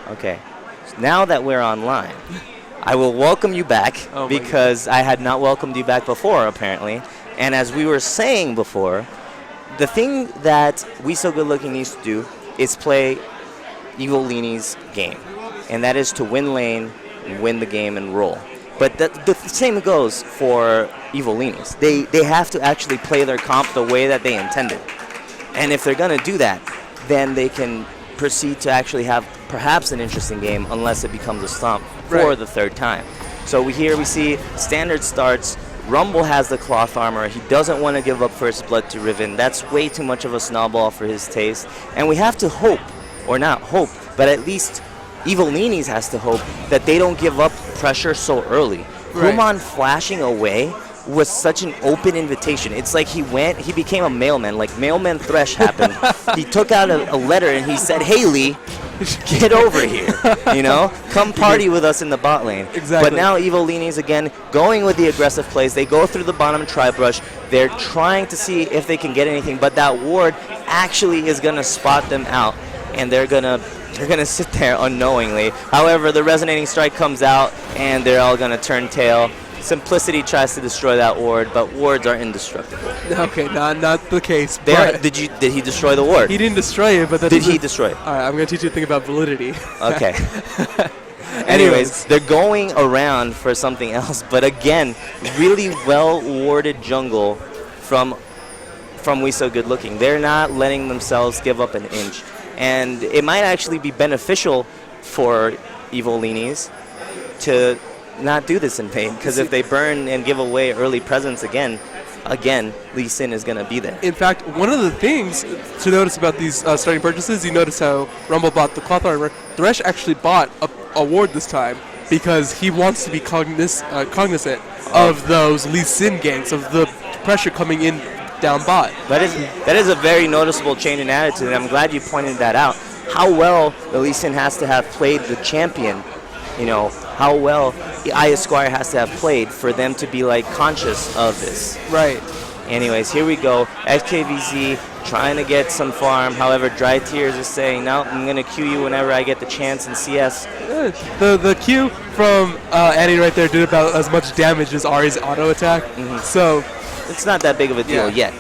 Okay. Now that we're online, I will welcome you back because I had not welcomed you back before, apparently. And as we were saying before, the thing that We So Good Looking needs to do is play Evil Leanie's game. And that is to win lane, win the game, and roll. But the same goes for Evil Leanies. They have to actually play their comp the way that they intended. And if they're going to do that, then they can proceed to actually have perhaps an interesting game unless it becomes a stomp for the third time. So here we see standard starts. Rumble has the cloth armor. He doesn't want to give up first blood to Riven. That's way too much of a snowball for his taste. And we have to hope, or not hope, but at least Evil Leanies has to hope that they don't give up pressure so early. Human flashing away was such an open invitation. It's like he became a mailman. Like Mailman Thresh happened. He took out a letter and he said, "Hey Lee, get over here. You know, come party with us in the bot lane." Exactly. But now Evil Leanies again going with the aggressive plays. They go through the bottom tri-brush. They're trying to see if they can get anything, but that ward actually is gonna spot them out, and they're gonna sit there unknowingly. However, the resonating strike comes out, and they're all gonna turn tail. Simplicity tries to destroy that ward, but wards are indestructible. Okay, not the case. Did he destroy the ward? He didn't destroy it, but did he destroy it? All right, I'm gonna teach you a thing about validity. Okay. Anyways, they're going around for something else, but again, really well warded jungle from We So Good Looking. They're not letting themselves give up an inch, and it might actually be beneficial for Evil Leanies to not do this in pain, because if they burn and give away early presence again, Lee Sin is going to be there. In fact, one of the things to notice about these starting purchases, you notice how Rumble bought the cloth armor. Thresh actually bought a ward this time because he wants to be cognizant of those Lee Sin ganks, of the pressure coming in down bot. That is a very noticeable change in attitude, and I'm glad you pointed that out. How well the Lee Sin has to have played the champion, you know, how well Aya Squire has to have played for them to be like conscious of this. Right. Anyways, here we go. XKVZ trying to get some farm. However, Dry Tears is saying, no, I'm going to queue you whenever I get the chance in CS. The Q from Annie right there did about as much damage as Ari's auto attack. So it's not that big of a deal yet.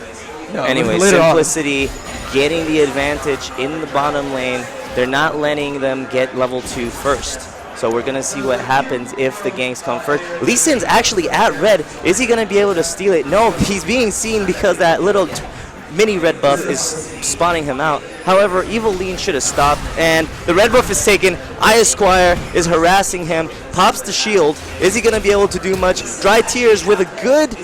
No, anyway, Simplicity getting the advantage in the bottom lane. They're not letting them get level 2 first. So we're going to see what happens if the ganks come first. Lee Sin's actually at red. Is he going to be able to steal it? No, he's being seen because that little mini red buff is spawning him out. However, Evil Lean should have stopped, and the red buff is taken. Aya Squire is harassing him, pops the shield. Is he going to be able to do much? Dry Tears with a good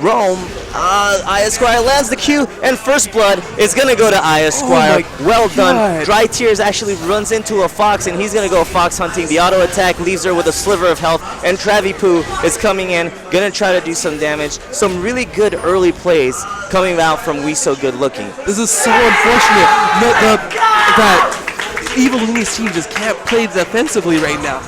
roam. Aya Squire lands the Q, and first blood is going to go to Aya Squire. Well done. Dry Tears actually runs into a Fox, and he's going to go Fox hunting. The auto attack leaves her with a sliver of health, and Travipoo is coming in, going to try to do some damage. Some really good early plays coming out from We So Good Looking. This is so unfortunate that Evil Leanie's team just can't play defensively right now.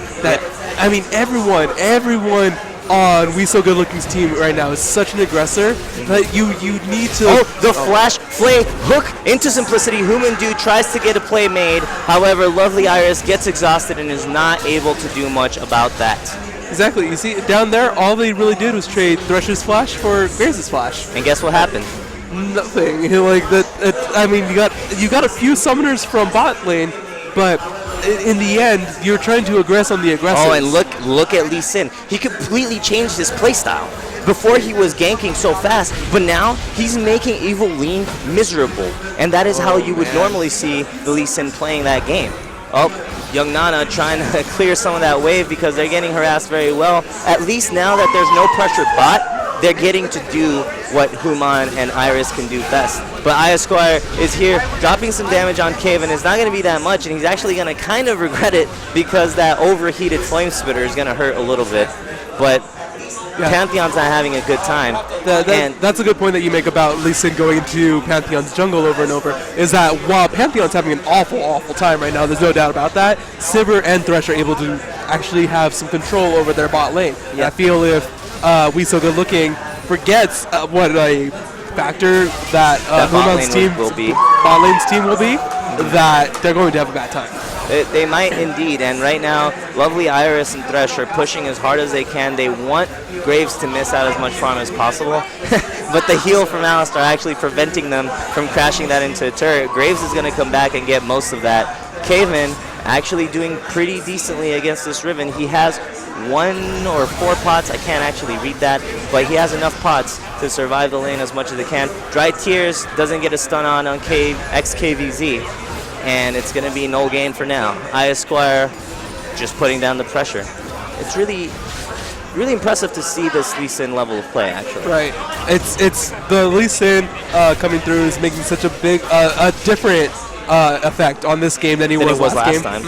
I mean, everyone on We So Good Looking's team right now is such an aggressor that you need to... the flash flay hook into Simplicity. Humandu tries to get a play made. However, Lovely Iris gets exhausted and is not able to do much about that. Exactly. You see, down there, all they really did was trade Thresh's flash for Grace's flash. And guess what happened? Nothing. Like that. I mean, you got a few summoners from bot lane, but in the end, you're trying to aggress on the aggressors. Oh, and look at Lee Sin. He completely changed his playstyle. Before he was ganking so fast, but now he's making Evil Lean miserable. And that is how you would normally see the Lee Sin playing that game. Oh, Young Nana trying to clear some of that wave because they're getting harassed very well. At least now that there's no pressure bot, they're getting to do what Human and Iris can do best. But Aya Squire is here dropping some damage on Cave, and it's not going to be that much, and he's actually going to kind of regret it because that overheated Flame Spitter is going to hurt a little bit. But Pantheon's not having a good time. That's a good point that you make about Lee Sin going into Pantheon's jungle over and over, is that while Pantheon's having an awful time right now, there's no doubt about that, Sivir and Thresh are able to actually have some control over their bot lane. Yeah. I feel if We So Good Looking forgets what a factor that Human's team will be, bot lane's team will be, that they're going to have a bad time. They might indeed, and right now, Lovely Iris and Thresh are pushing as hard as they can. They want Graves to miss out as much farm as possible, but the heal from Alistar actually preventing them from crashing that into a turret. Graves is going to come back and get most of that. Caveman actually doing pretty decently against this Riven. He has 1 or 4 pots. I can't actually read that, but he has enough pots to survive the lane as much as they can. Dry Tears doesn't get a stun on XKVZ, and it's going to be no gain for now. Esquire just putting down the pressure. It's really impressive to see this Lee Sin level of play, actually. Right. It's the Lee Sin coming through is making such a big, a different effect on this game than he was last game. Time.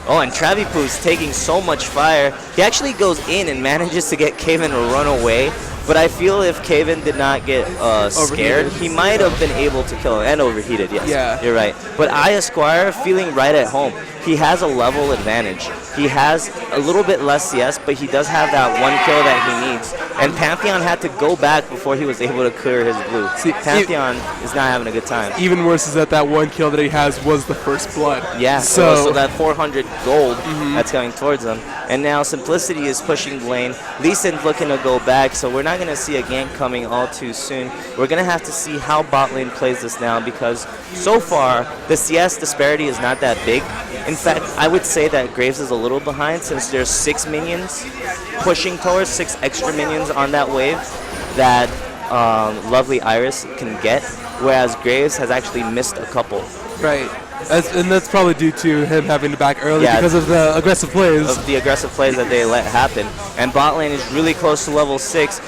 Oh, and Travipoo's taking so much fire. He actually goes in and manages to get Kaven to run away. But I feel if Kaven did not get scared, he might have been able to kill him. And overheated, yes. Yeah. You're right. But Esquire feeling right at home. He has a level advantage. He has a little bit less CS, but he does have that 1 kill that he needs. And Pantheon had to go back before he was able to clear his blue. See, Pantheon is not having a good time. Even worse is that 1 kill that he has was the first blood. Yeah, so that 400 gold that's going towards him. And now Simplicity is pushing the lane. Lee Sin's looking to go back, so we're not going to see a gank coming all too soon. We're going to have to see how bot lane plays this now, because so far the CS disparity is not that big. In fact, I would say that Graves is a little behind, since there's 6 minions pushing towards 6 extra minions on that wave that Lovely Iris can get, whereas Graves has actually missed a couple. Right. And that's probably due to him having to back early because of the aggressive plays. Of the aggressive plays that they let happen. And bot lane is really close to level 6.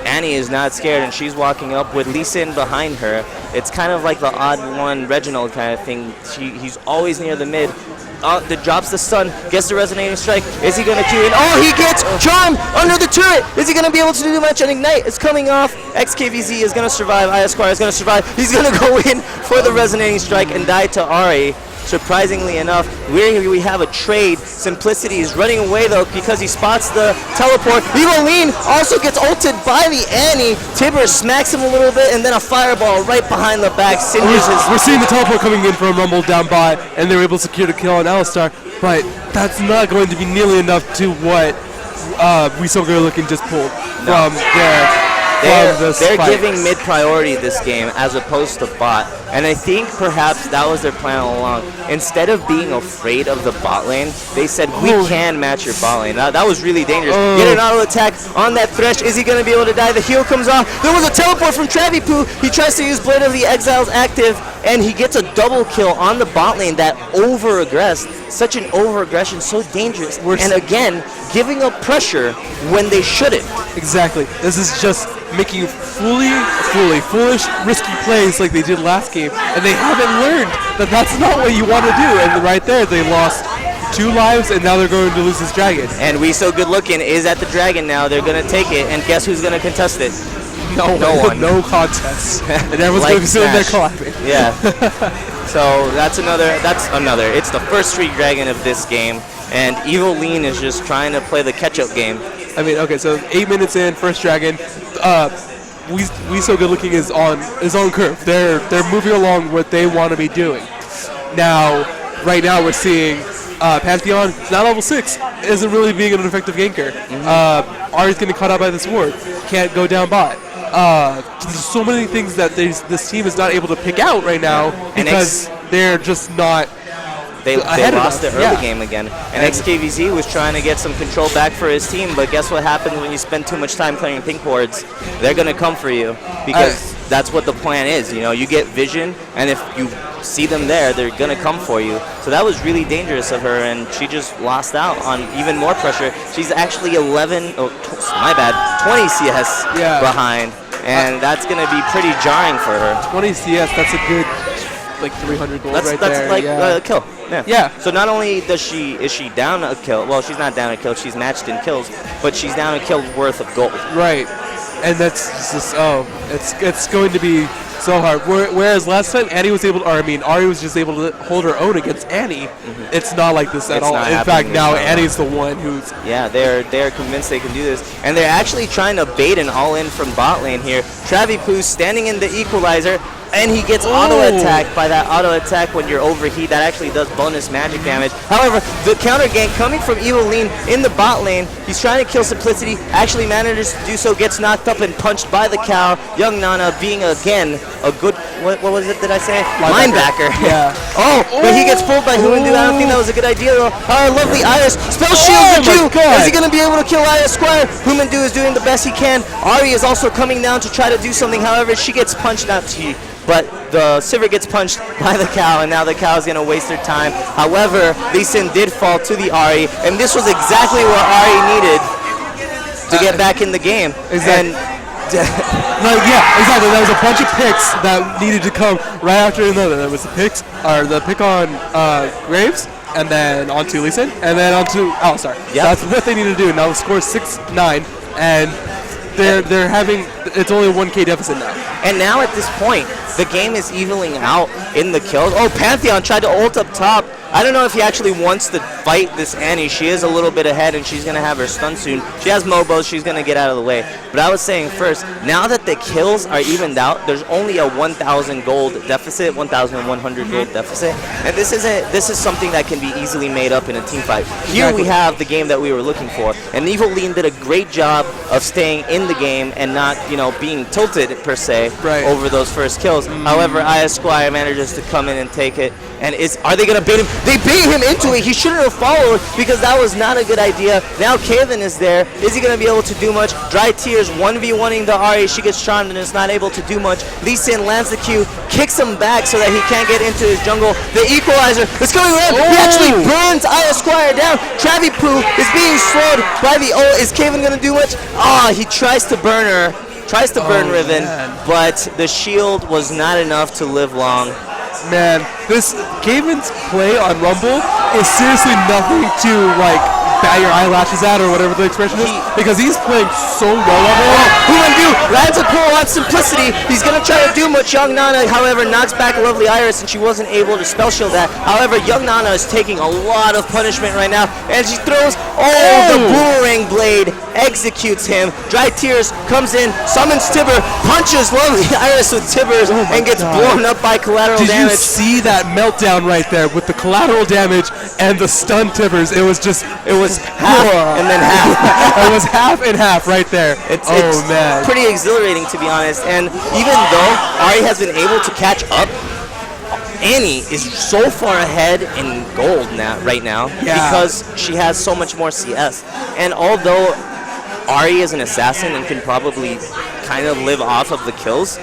Annie is not scared, and she's walking up with Lee Sin behind her. It's kind of like the odd one Reginald kind of thing. He's always near the mid. Drops the stun, gets the resonating strike. Is he going to queue in? Oh, he gets charmed under the turret. Is he going to be able to do much? And Ignite is coming off. XKVZ is going to survive. Esquire is going to survive. He's going to go in for the resonating strike and die to Ari. Surprisingly enough, we have a trade. Simplicity is running away though because he spots the teleport. Evoline also gets ulted by the Annie. Tibber smacks him a little bit, and then a fireball right behind the back. We're seeing the teleport coming in from Rumble down by, and they were able to secure the kill on Alistar, but that's not going to be nearly enough to what Wesoga looking just pulled from there. They're giving mid priority this game as opposed to bot, and I think perhaps that was their plan all along. Instead of being afraid of the bot lane, they said we can match your bot lane. That was really dangerous. Get an auto attack on that Thresh. Is he going to be able to die? The heal comes off. There was a teleport from Travipoo. He tries to use Blade of the Exiles active, and he gets a double kill on the bot lane that over-aggressed. Such an over-aggression, so dangerous. And again, giving up pressure when they shouldn't. Exactly. This is just making foolish, risky plays like they did last game, and they haven't learned that that's not what you want to do. And right there, they lost 2 lives, and now they're going to lose this dragon. And We So Good Looking is at the dragon now. They're going to take it, and guess who's going to contest it? No one. No contest. And everyone's like going to be sitting there clapping. Yeah. So that's another. It's the first free dragon of this game, and Evoline is just trying to play the catch-up game. I mean, okay, so 8 minutes in, first dragon. We So Good Looking is on curve. They're moving along what they want to be doing. Right now we're seeing Pantheon, now level 6, isn't really being an effective ganker. Ari's getting caught out by this ward. Can't go down bot. There's so many things that this team is not able to pick out right now because they're just not. They lost the early game again. And XKVZ was trying to get some control back for his team, but guess what happens when you spend too much time clearing pink wards? They're going to come for you because that's what the plan is. You know, you get vision, and if you see them there, they're going to come for you. So that was really dangerous of her, and she just lost out on even more pressure. She's actually 20 CS behind, and that's going to be pretty jarring for her. 20 CS, that's a good, 300 gold right there. That's a kill. Yeah. So not only is she down a kill, well, she's not down a kill, she's matched in kills, but she's down a kill worth of gold. Right. And that's just, it's going to be so hard. Whereas last time Ari was just able to hold her own against Annie. It's not like this at all. In fact, now Annie's the one who's... Yeah, they're convinced they can do this. And they're actually trying to bait an all-in from bot lane here. Travipoo standing in the equalizer. And he gets auto-attacked by that auto-attack when you're overheat. That actually does bonus magic damage. However, the counter gank coming from Evoline in the bot lane. He's trying to kill Simplicity. Actually manages to do so. Gets knocked up and punched by the cow. Young Nana being, again, a good... What was it, did I say? Linebacker. Yeah. But he gets pulled by Humandu. I don't think that was a good idea, though. Lovely Iris. Spell shields the Q. Is he going to be able to kill Iris Squire? Humandu is doing the best he can. Ari is also coming down to try to do something. However, she gets punched out to but the Sivir gets punched by the cow, and now the cow is going to waste their time. However, Lee Sin did fall to the Ari, and this was exactly what Ari needed to get back in the game. Exactly. Yeah, exactly. There was a bunch of picks that needed to come right after another. There was the pick on Graves, and then onto Lee Sin, and then onto Alistar. Yep. That's what they need to do. Now the score is 6-9, and they're having, it's only a 1K deficit now. And now at this point, the game is evening out in the kills. Pantheon tried to ult up top. I don't know if he actually wants to fight this Annie. She is a little bit ahead, and she's going to have her stun soon. She has Mobos. She's going to get out of the way. But I was saying first, now that the kills are evened out, there's only a 1,000 gold deficit, 1,100 gold deficit. And this is something that can be easily made up in a team fight. Here we have the game that we were looking for. And Evoline did a great job of staying in the game and not, being tilted, per se, over those first kills. However, Aya Squire manages to come in and take it. And are they going to bait him? They bait him into it. He shouldn't have followed because that was not a good idea. Now Kaven is there. Is he going to be able to do much? Dry Tears 1v1ing the Ari. She gets charmed and is not able to do much. Lee Sin lands the Q, kicks him back so that he can't get into his jungle. The Equalizer is coming around. He actually burns Aya Squire down. Travi Poo is being slowed by the ult. Is Kaven going to do much? He tries to burn her. Tries to burn Riven, but the shield was not enough to live long. Man, this Kaven's play on Rumble is seriously nothing to bat your eyelashes at, or whatever the expression is, because he's playing so well on it. Humandu lands a pull on Simplicity. He's going to try to do much. Young Nana, however, knocks back Lovely Iris, and she wasn't able to spell shield that. However, Young Nana is taking a lot of punishment right now, and she throws, the boomerang blade executes him. Dry Tears comes in, summons Tibber, punches Lovely Iris with Tibbers, and gets blown up by collateral damage. Did you see that meltdown right there with the collateral damage and the stun Tibbers? It was half and then half. It was half and half right there. It's man, pretty exhilarating, to be honest. And even though Ari has been able to catch up, Annie is so far ahead in gold right now because she has so much more CS. And although Ari is an assassin and can probably kind of live off of the kills,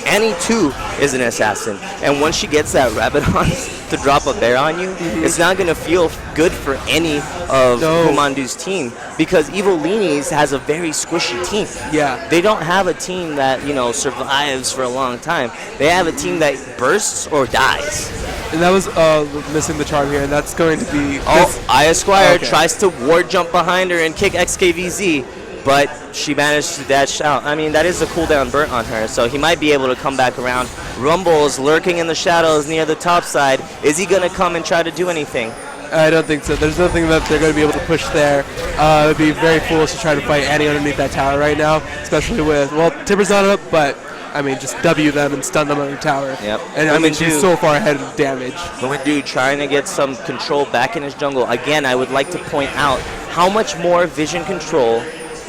Annie too is an assassin, and once she gets that Rabadon to drop a bear on you, it's not going to feel good for any of Humandu's team, because Evolini's has a very squishy team. Yeah. They don't have a team that, survives for a long time. They have a team that bursts or dies. And that was missing the charm here, and that's going to be... Aya Squire tries to ward jump behind her and kick XKVZ, but she managed to dash out. I mean, that is a cooldown burnt on her, so he might be able to come back around. Rumble is lurking in the shadows near the top side. Is he going to come and try to do anything? I don't think so. There's nothing that they're going to be able to push there. It would be very foolish to try to fight Annie underneath that tower right now, especially with, Tibber's not up, but, just W them and stun them on the tower. Yep. And, she's so far ahead of damage. Humandu trying to get some control back in his jungle. Again, I would like to point out how much more vision control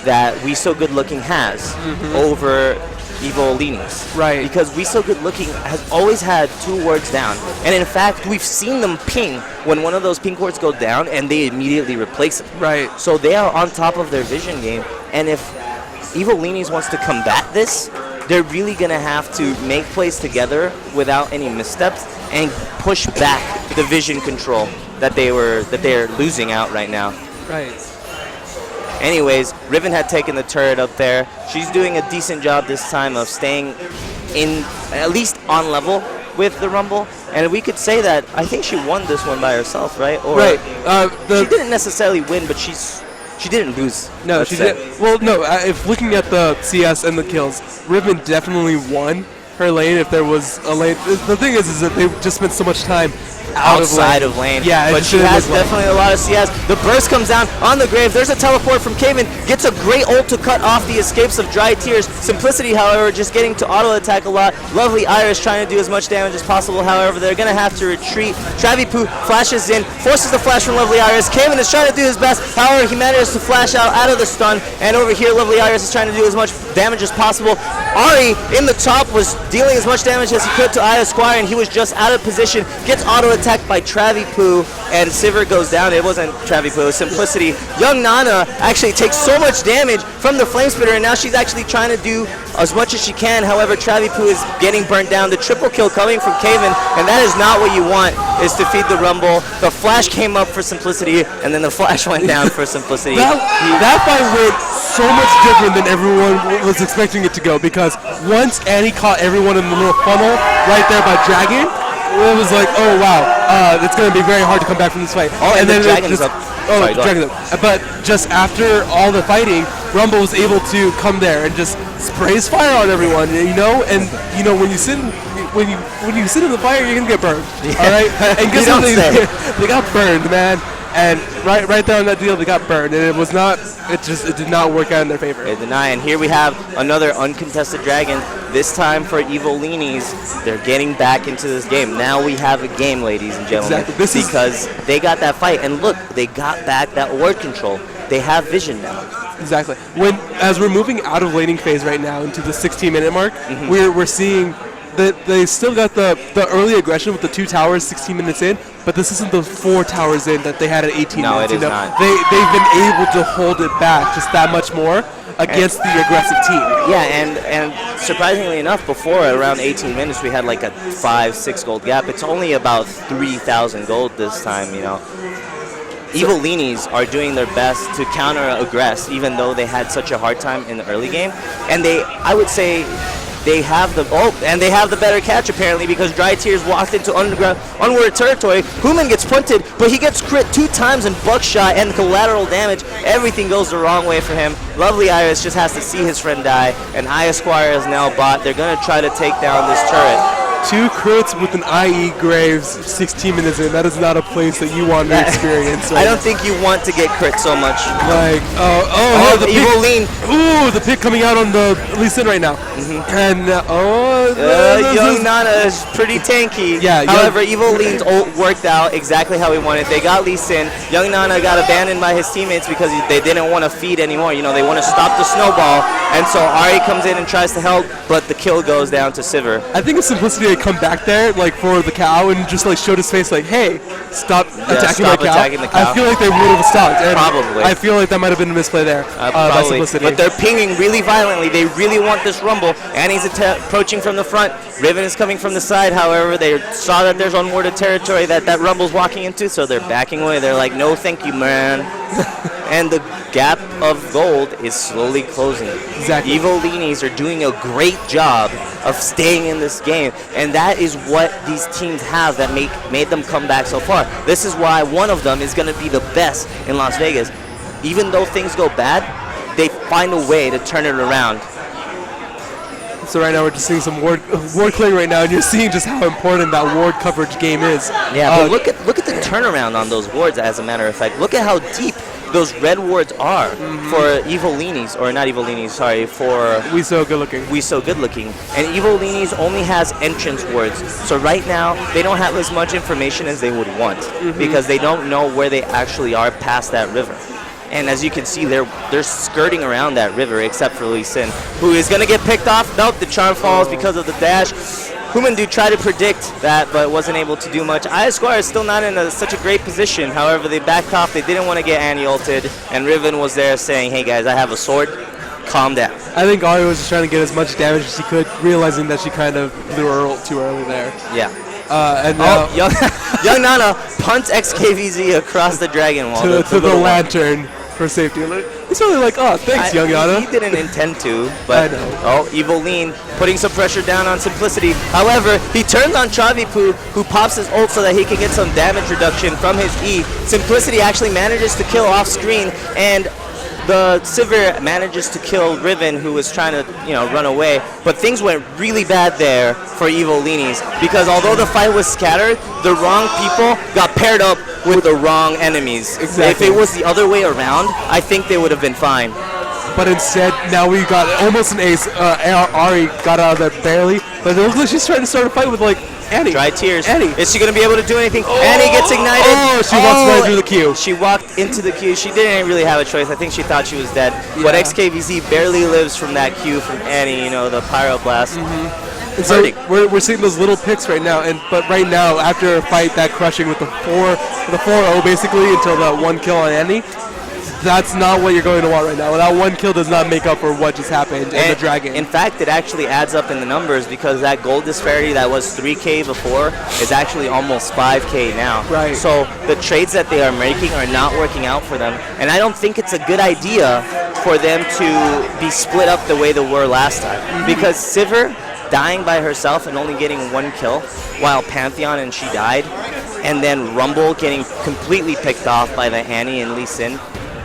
that We So Good Looking has over Evolini's. Right. Because We So Good Looking has always had 2 wards down. And in fact, we've seen them ping when one of those ping wards go down and they immediately replace it. Right. So they are on top of their vision game. And if Evolini's wants to combat this, they're really going to have to make plays together without any missteps and push back the vision control that they're losing out right now. Right. Anyways, Riven had taken the turret up there. She's doing a decent job this time of staying in, at least on level with the Rumble. And we could say that I think she won this one by herself, right? Or right. She didn't necessarily win, but she didn't lose. No, she did. Well, no, if looking at the CS and the kills, Riven definitely won her lane if there was a lane. The thing is that they've just spent so much time outside of lane. Yeah, but she has definitely a lot of CS. The burst comes down on the grave. There's a teleport from Kaven. Gets a great ult to cut off the escapes of Dry Tears. Simplicity, however, just getting to auto attack a lot. Lovely Iris trying to do as much damage as possible. However, they're going to have to retreat. Travipu flashes in, forces the flash from Lovely Iris. Kaven is trying to do his best. However, he manages to flash out of the stun. And over here, Lovely Iris is trying to do as much damage as possible. Ari in the top was dealing as much damage as he could to Aya Squire, and he was just out of position. Gets auto attacked by Travipu, and Sivir goes down. It wasn't Travipu, it was Simplicity. Young Nana actually takes so much damage from the Flame Spitter, and now she's actually trying to do as much as she can. However, Travipu is getting burnt down. The triple kill coming from Kaven, and that is not what you want, is to feed the Rumble. The flash came up for Simplicity, and then the flash went down for Simplicity. That fight went so much different than everyone was expecting it to go, because once Annie caught everyone in the little funnel right there by Dragon, it was like, oh wow, it's going to be very hard to come back from this fight. Oh, and then the Dragon's up. Oh, sorry, Dragon's up. But just after all the fighting, Rumble was able to come there and just sprays fire on everyone, you know? And, you know, when you sit in the fire, you're going to get burned, all right? And guess what? They got burned, man. And right there on that deal, they got burned, and it did not work out in their favor. It did not, and here we have another uncontested Dragon. This time for Evolinis, they're getting back into this game. Now we have a game, ladies and gentlemen, because they got that fight, and look, they got back that ward control. They have vision now. Exactly. As we're moving out of laning phase right now into the 16-minute mark, we're seeing that they still got the early aggression with the 2 towers 16 minutes in, but this isn't the 4 towers in that they had at 18 minutes. No, it is not. They've been able to hold it back just that much more against the aggressive team. Yeah, and surprisingly enough, before around 18 minutes, we had like a 5-6 gold gap. It's only about 3,000 gold this time, you know. Evolinis are doing their best to counter-aggress, even though they had such a hard time in the early game. And I would say, they have the better catch apparently, because Dry Tears walked into unward territory. Human gets punted, but he gets crit 2 times in buckshot and collateral damage. Everything goes the wrong way for him. Lovely Iris just has to see his friend die, and Aya Squire is now bot. They're gonna try to take down this turret. 2 crits with an IE Graves 16 minutes in. That is not a place that you want to experience. I don't think you want to get crit so much. Like, the Evoline. Ooh, the pick coming out on the Lee Sin right now. And, Young Nana is pretty tanky. Yeah. However, Evoline's ult worked out exactly how he wanted. They got Lee Sin. Young Nana got abandoned by his teammates because they didn't want to feed anymore. You know, they want to stop the snowball. And so Ari comes in and tries to help, but the kill goes down to Sivir. I think it's Simplicity to come back there, like, for the cow and just, like, showed his face, like, hey, stop attacking my cow. The cow. I feel like they would have stopped. And probably. I feel like that might have been a misplay there by Simplicity. But they're pinging really violently. They really want this Rumble. Annie's approaching from the front. Riven is coming from the side. However, they saw that there's unwarded territory that Rumble's walking into, so they're backing away. They're like, no, thank you, man. And the gap of gold is slowly closing. Exactly. Evolinis are doing a great job of staying in this game, and that is what these teams have that made them come back so far. This is why one of them is going to be the best in Las Vegas. Even though things go bad, they find a way to turn it around. So right now we're just seeing some ward clearing right now, and you're seeing just how important that ward coverage game is. Yeah, but look at the turnaround on those wards. As a matter of fact, look at how deep those red wards are for Evolinis, or not Evolinis, sorry, for We So Good Looking. We So Good Looking. And Evolinis only has entrance wards. So right now, they don't have as much information as they would want, because they don't know where they actually are past that river. And as you can see, they're skirting around that river, except for Lee Sin, who is going to get picked off. Nope, the charm falls because of the dash. Humandu tried to predict that, but wasn't able to do much. Aya Squire is still not in such a great position. However, they backed off. They didn't want to get Annie ulted, and Riven was there saying, hey guys, I have a sword. Calm down. I think Ari was just trying to get as much damage as she could, realizing that she kind of blew her ult too early there. Yeah. And now Young Nana punts XKVZ across the Dragon Wall. To the lantern for safety. He's probably like, oh, thanks, Young Nana. He didn't intend to, but I know. Oh, Evoline putting some pressure down on Simplicity. However, he turns on Travipu, who pops his ult so that he can get some damage reduction from his E. Simplicity actually manages to kill off screen, and the Sivir manages to kill Riven, who was trying to, run away. But things went really bad there for Evil Leanies, because although the fight was scattered, the wrong people got paired up with the wrong enemies. Exactly. If it was the other way around, I think they would have been fine. But instead, now we got almost an ace. Ari got out of there barely, but it looks like she's trying to start a fight with Annie. Dry tears. Annie. Is she going to be able to do anything? Annie gets ignited. Oh, she walks right through the queue. She walked into the queue. She didn't really have a choice. I think she thought she was dead. Yeah. But XKVZ barely lives from that queue from Annie, the pyroblast. And so we're seeing those little picks right now, but right now, after a fight that crushing with the 4-0 basically until that one kill on Annie, that's not what you're going to want right now. That one kill does not make up for what just happened in the Dragon. In fact, it actually adds up in the numbers, because that gold disparity that was 3K before is actually almost 5K now. Right. So the trades that they are making are not working out for them. And I don't think it's a good idea for them to be split up the way they were last time. Because Sivir dying by herself and only getting one kill, while Pantheon and she died, and then Rumble getting completely picked off by the Annie and Lee Sin,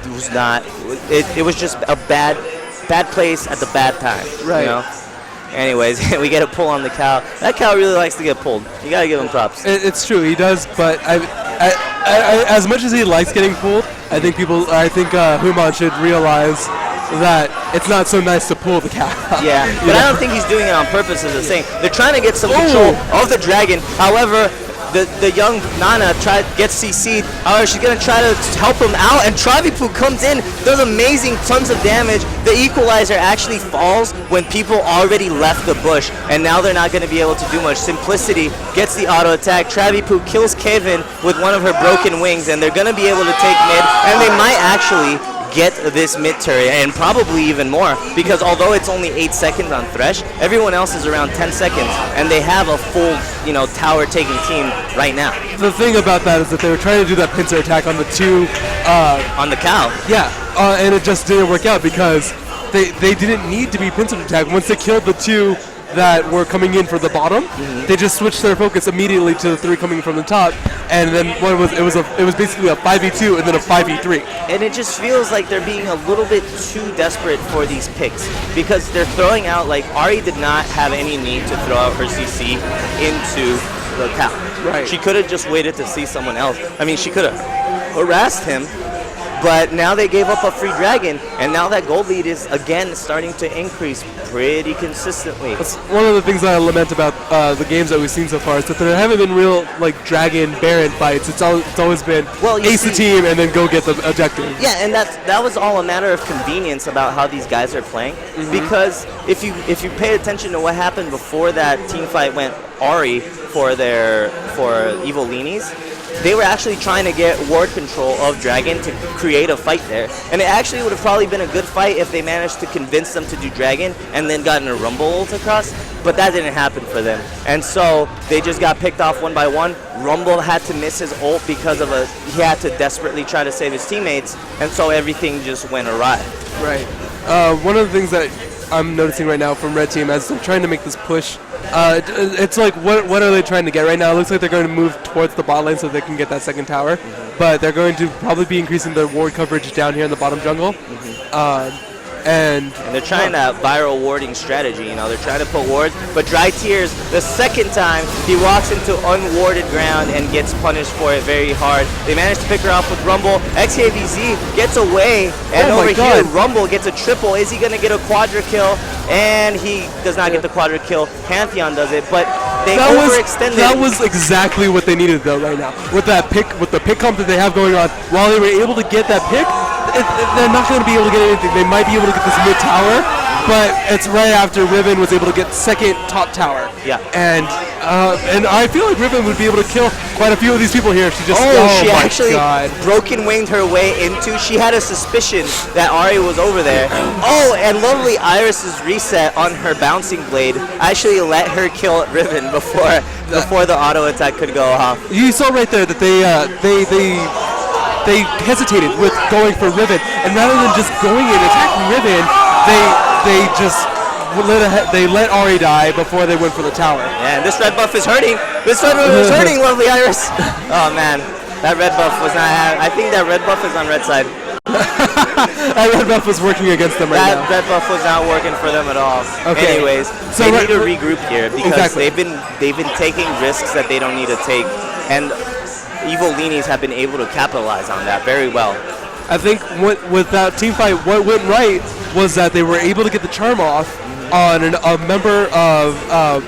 was not. It was just a bad place at the bad time. Right. Anyways, we get a pull on the cow. That cow really likes to get pulled. You gotta give him props. It's true, he does. But as much as he likes getting pulled, I think Human should realize that it's not so nice to pull the cow. Yeah, but I don't think he's doing it on purpose, as I saying. They're trying to get some control of the dragon. However, the young Nana gets CC'd. However, she's going to try to help him out, and Travipu comes in, does amazing tons of damage. The equalizer actually falls when people already left the bush, and now they're not going to be able to do much. Simplicity gets the auto attack. Travipu kills Kevin with one of her broken wings, and they're going to be able to take mid, and they might actually get this mid turret, and probably even more, because although it's only 8 seconds on Thresh, everyone else is around 10 seconds, and they have a full, tower taking team right now. The thing about that is that they were trying to do that pincer attack on the two on the cow. Yeah, and it just didn't work out because they didn't need to be pincer attack. Once they killed the two that were coming in for the bottom, they just switched their focus immediately to the three coming from the top, and then it was basically a 5v2 and then a 5v3. And it just feels like they're being a little bit too desperate for these picks, because they're throwing out, Ari did not have any need to throw out her CC into the cow. Right. She could have just waited to see someone else. I mean, she could have harassed him, but now they gave up a free dragon, and now that gold lead is again starting to increase pretty consistently. That's one of the things that I lament about the games that we've seen so far, is that there haven't been real dragon Baron fights. It's always been ace the team and then go get the objective. Yeah, and that was all a matter of convenience about how these guys are playing. Because if you pay attention to what happened before that team fight went Ari for Evil Leanies, they were actually trying to get ward control of Dragon to create a fight there. And it actually would have probably been a good fight if they managed to convince them to do Dragon and then gotten a Rumble ult across, but that didn't happen for them. And so they just got picked off one by one. Rumble had to miss his ult because he had to desperately try to save his teammates, and so everything just went awry. Right. One of the things that I'm noticing right now from Red Team as they're trying to make this push, it's what are they trying to get right now? It looks like they're going to move towards the bot lane so they can get that second tower, but they're going to probably be increasing their ward coverage down here in the bottom jungle. And they're trying that viral warding strategy, they're trying to put wards, but Dry Tears, the second time, he walks into unwarded ground and gets punished for it very hard. They managed to pick her off with Rumble. XKVZ gets away, and over here, Rumble gets a triple. Is he going to get a quadra kill? And he does not get the quadra kill. Pantheon does it, but they overextended. That was exactly what they needed, though, right now. With the pick comp that they have going on, while they were able to get that pick, they're not going to be able to get anything. They might be able to get this mid tower, but it's right after Riven was able to get second top tower. Yeah. And I feel like Riven would be able to kill quite a few of these people here if she just. She actually broken winged her way into. She had a suspicion that Ari was over there. And lovely Iris's reset on her bouncing blade actually let her kill Riven before the auto attack could go off. You saw right there that they hesitated with going for Riven, and rather than just going in attacking Riven, they let Ari die before they went for the tower. Yeah, and this red buff is hurting. This red buff is hurting, lovely Iris. Oh man, that red buff was not. I think that red buff is on red side. That red buff was working against them right now. That buff was not working for them at all. Okay. Anyways, So they need to regroup here because exactly. they've been taking risks that they don't need to take, and Evil Leanies have been able to capitalize on that very well. I think with that team fight, what went right was that they were able to get the charm off on a member of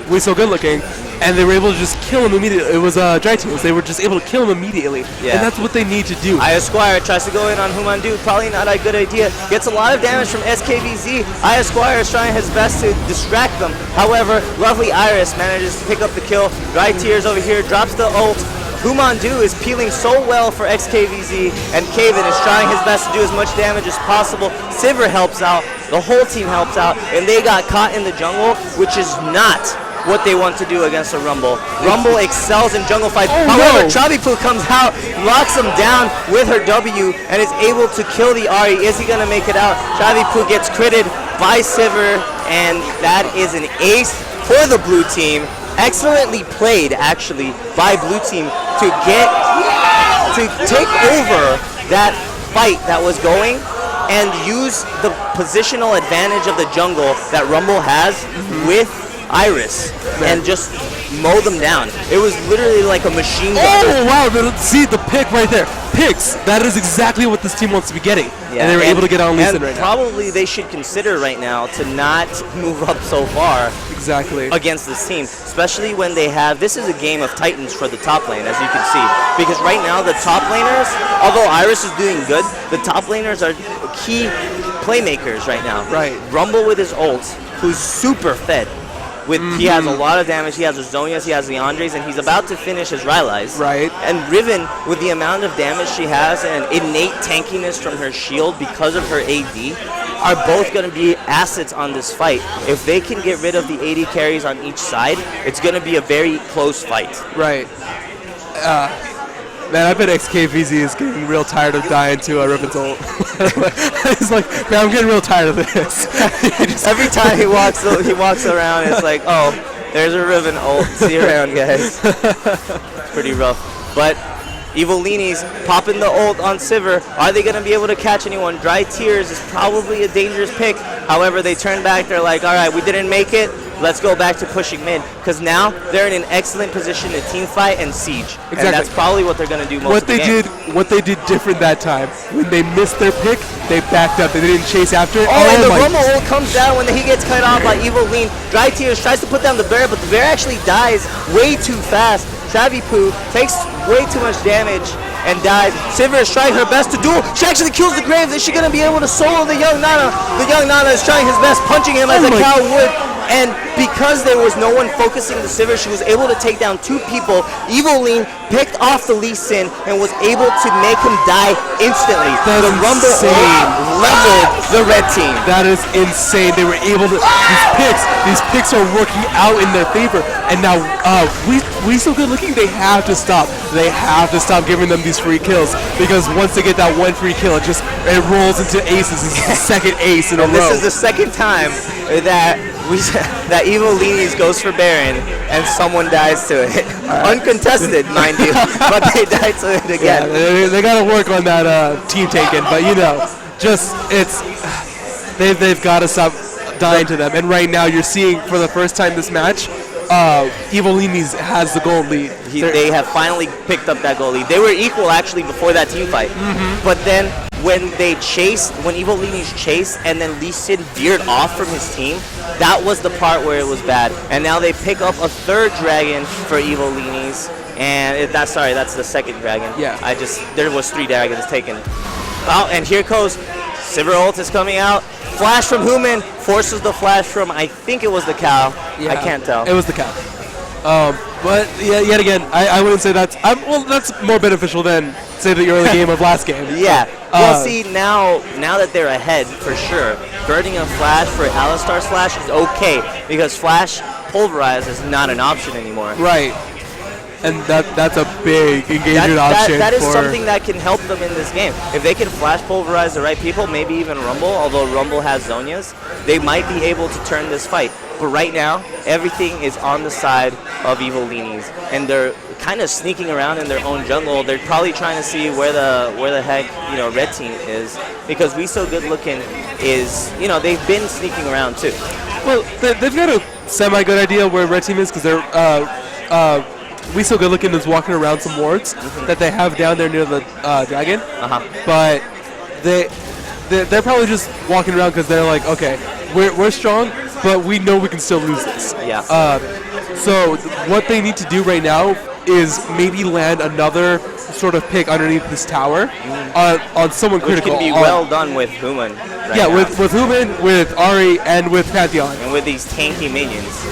We So Good Looking, and they were able to just kill him immediately. It was Dry Tears. They were just able to kill him immediately, Yeah. and that's what they need to do. Aya Squire tries to go in on Humandu. Probably not a good idea. Gets a lot of damage from SKVZ. Aya Squire is trying his best to distract them. However, Lovely Iris manages to pick up the kill. Dry Tears over here drops the ult. Humandu is peeling so well for XKVZ, and Kaven is trying his best to do as much damage as possible. Sivir helps out, the whole team helps out, and they got caught in the jungle, which is not what they want to do against a Rumble. Rumble excels in jungle fights. However, Chavipu comes out, locks him down with her W, and is able to kill the Ahri. Is he going to make it out? Chavipu gets critted by Sivir, and that is an ace for the blue team. Excellently played, actually, by blue team to take over that fight that was going and use the positional advantage of the jungle that Rumble has with Iris and just mow them down. It was literally like a machine gun. Oh wow! See the pick right there. Picks. That is exactly what this team wants to be getting, and they were able to get on Lee Sin right now. Probably they should consider right now to not move up so far. Exactly. Against this team, especially when they have. This is a game of titans for the top lane, as you can see, because right now the top laners, although Iris is doing good, the top laners are key playmakers right now. Right. Rumble with his ult, who's super fed. He has a lot of damage. He has the Zonias, he has the Andres, and he's about to finish his Rylai's. Right. And Riven, with the amount of damage she has and innate tankiness from her shield because of her AD, are both going to be assets on this fight. If they can get rid of the AD carries on each side, it's going to be a very close fight. Right. Man, I bet XKVZ is getting real tired of dying to a Riven's ult. He's like, man, I'm getting real tired of this. Every time he walks around, it's like, oh, there's a Riven ult. See you around, guys. It's pretty rough. But Evil Leanies popping the ult on Sivir. Are they going to be able to catch anyone? Dry Tears is probably a dangerous pick. However, they turn back. They're like, all right, we didn't make it. Let's go back to pushing mid, because now they're in an excellent position to team fight and siege. Exactly. And that's probably what they're going to do most of the game. What they did different that time, when they missed their pick, they backed up. They didn't chase after it. And the Rumble ult comes down when he gets cut off by Evil Lean. Dry Tears tries to put down the bear, but the bear actually dies way too fast. Chavipu takes way too much damage and dies. Sivir is trying her best to duel. She actually kills the Graves. Is she going to be able to solo the young Nana? The young Nana is trying his best, punching him as a cow would. And because there was no one focusing the Sivir, she was able to take down two people. Evil Lean picked off the Lee Sin and was able to make him die instantly. The Rumble leveled the red team. That is insane. They were able to. These picks are working out in their favor. And now we So Good Looking. They have to stop. They have to stop giving them these free kills, because once they get that one free kill, it rolls into aces. This is the second ace in a row. This is the second time that Evil Leanies goes for Baron and someone dies to it. Uncontested, mind you, but they died to it again. Yeah, they got to work on that team taken, but they've got to stop dying to them. And right now, you're seeing for the first time this match, Evil Leanies has the gold lead. They have finally picked up that goal lead. They were equal actually before that team fight, but then when Evil Leanies chased and then Lee Sin veered off from his team, that was the part where it was bad. And now they pick up a third dragon for Evil Leanies, and that's the second dragon. Yeah. There was 3 dragons taken. Oh, and here goes Sivir ult is coming out. Flash from Human forces the flash from, I think it was the cow. Yeah, I can't tell. It was the cow. But yet again, I wouldn't say that's more beneficial than say the early game of last game. Yeah. Well, see, now that they're ahead for sure, burning a flash for Alistar's flash is okay, because flash pulverize is not an option anymore. Right. And that's a big engagement option. That is something that can help them in this game. If they can flash pulverize the right people, maybe even Rumble, although Rumble has Zonias, they might be able to turn this fight. But right now, everything is on the side of Evilinis, and they're kind of sneaking around in their own jungle. They're probably trying to see where the heck Red Team is, because We So Good Looking is they've been sneaking around too. Well, they've got a semi-good idea where Red Team is, because they're We So Good Looking is walking around some wards that they have down there near the dragon. But they're probably just walking around because they're like, okay, we're strong, but we know we can still lose this. Yeah. So what they need to do right now is maybe land another sort of pick underneath this tower on someone critical. Which can be well done with Human. Right now. with Human, with Ari, and with Pantheon. And with these tanky minions.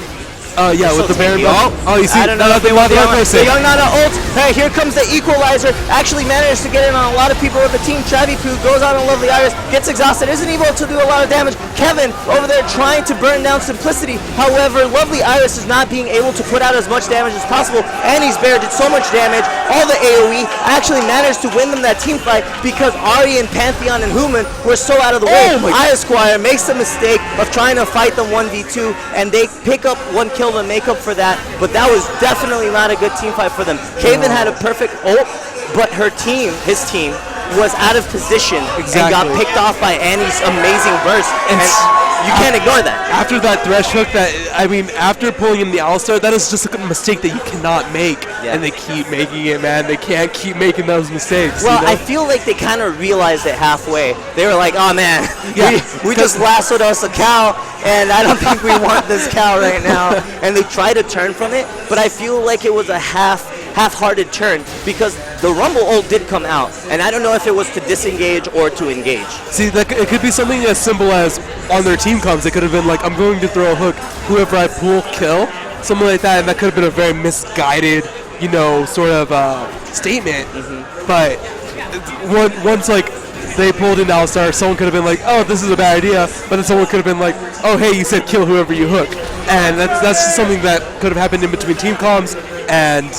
With the Baron. You see, I don't know if they want the Young Nana ult. Hey, here comes the equalizer. Actually managed to get in on a lot of people with the team. Travipu goes on a Lovely Iris, gets exhausted, isn't able to do a lot of damage. Kevin over there trying to burn down Simplicity. However, Lovely Iris is not being able to put out as much damage as possible. Annie's Bear did so much damage. All the AoE actually managed to win them that team fight because Ari and Pantheon and Human were so out of the way. Esquire makes the mistake of trying to fight them 1v2, and they pick up one kill to make up for that, but that was definitely not a good team fight for them. Kaven had a perfect ult, but his team, was out of position and got picked off by Annie's amazing burst, and you can't ignore that. After that thresh hook, after pulling in the Alistar, that is just a mistake that you cannot make, and they keep making it, man. They can't keep making those mistakes. Well, I feel like they kind of realized it halfway. They were like, oh man, we just lassoed us a cow, and I don't think we want this cow right now. And they tried to turn from it, but I feel like it was a half-hearted turn, because the Rumble ult did come out, and I don't know if it was to disengage or to engage. See, it could be something as simple as on their team comms, it could have been like, I'm going to throw a hook, whoever I pull, kill, something like that, and that could have been a very misguided, sort of statement. But once they pulled in Alistar, someone could have been like, oh, this is a bad idea, but then someone could have been like, oh, hey, you said kill whoever you hook. And that's just something that could have happened in between team comms, and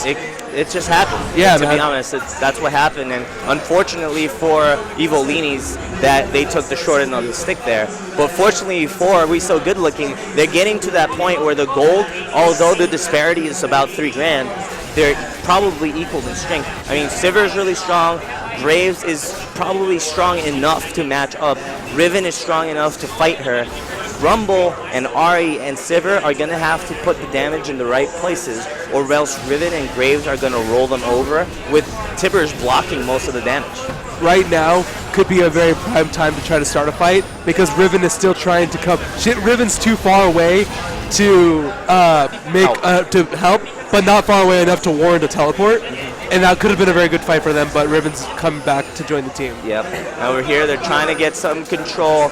it just happened. Yeah, to be honest, that's what happened, and unfortunately for Evilinis, that they took the short end of the stick there. But fortunately for We So Good Looking, they're getting to that point where the gold, although the disparity is about $3,000, they're probably equal in strength. I mean, Sivir is really strong. Graves is probably strong enough to match up. Riven is strong enough to fight her. Rumble and Ari and Sivir are going to have to put the damage in the right places, or else Riven and Graves are going to roll them over, with Tibbers blocking most of the damage. Right now could be a very prime time to try to start a fight, because Riven is still trying to come. Riven's too far away to to help, but not far away enough to warrant a teleport. And that could have been a very good fight for them, but Riven's coming back to join the team. Yep. Over here, they're trying to get some control,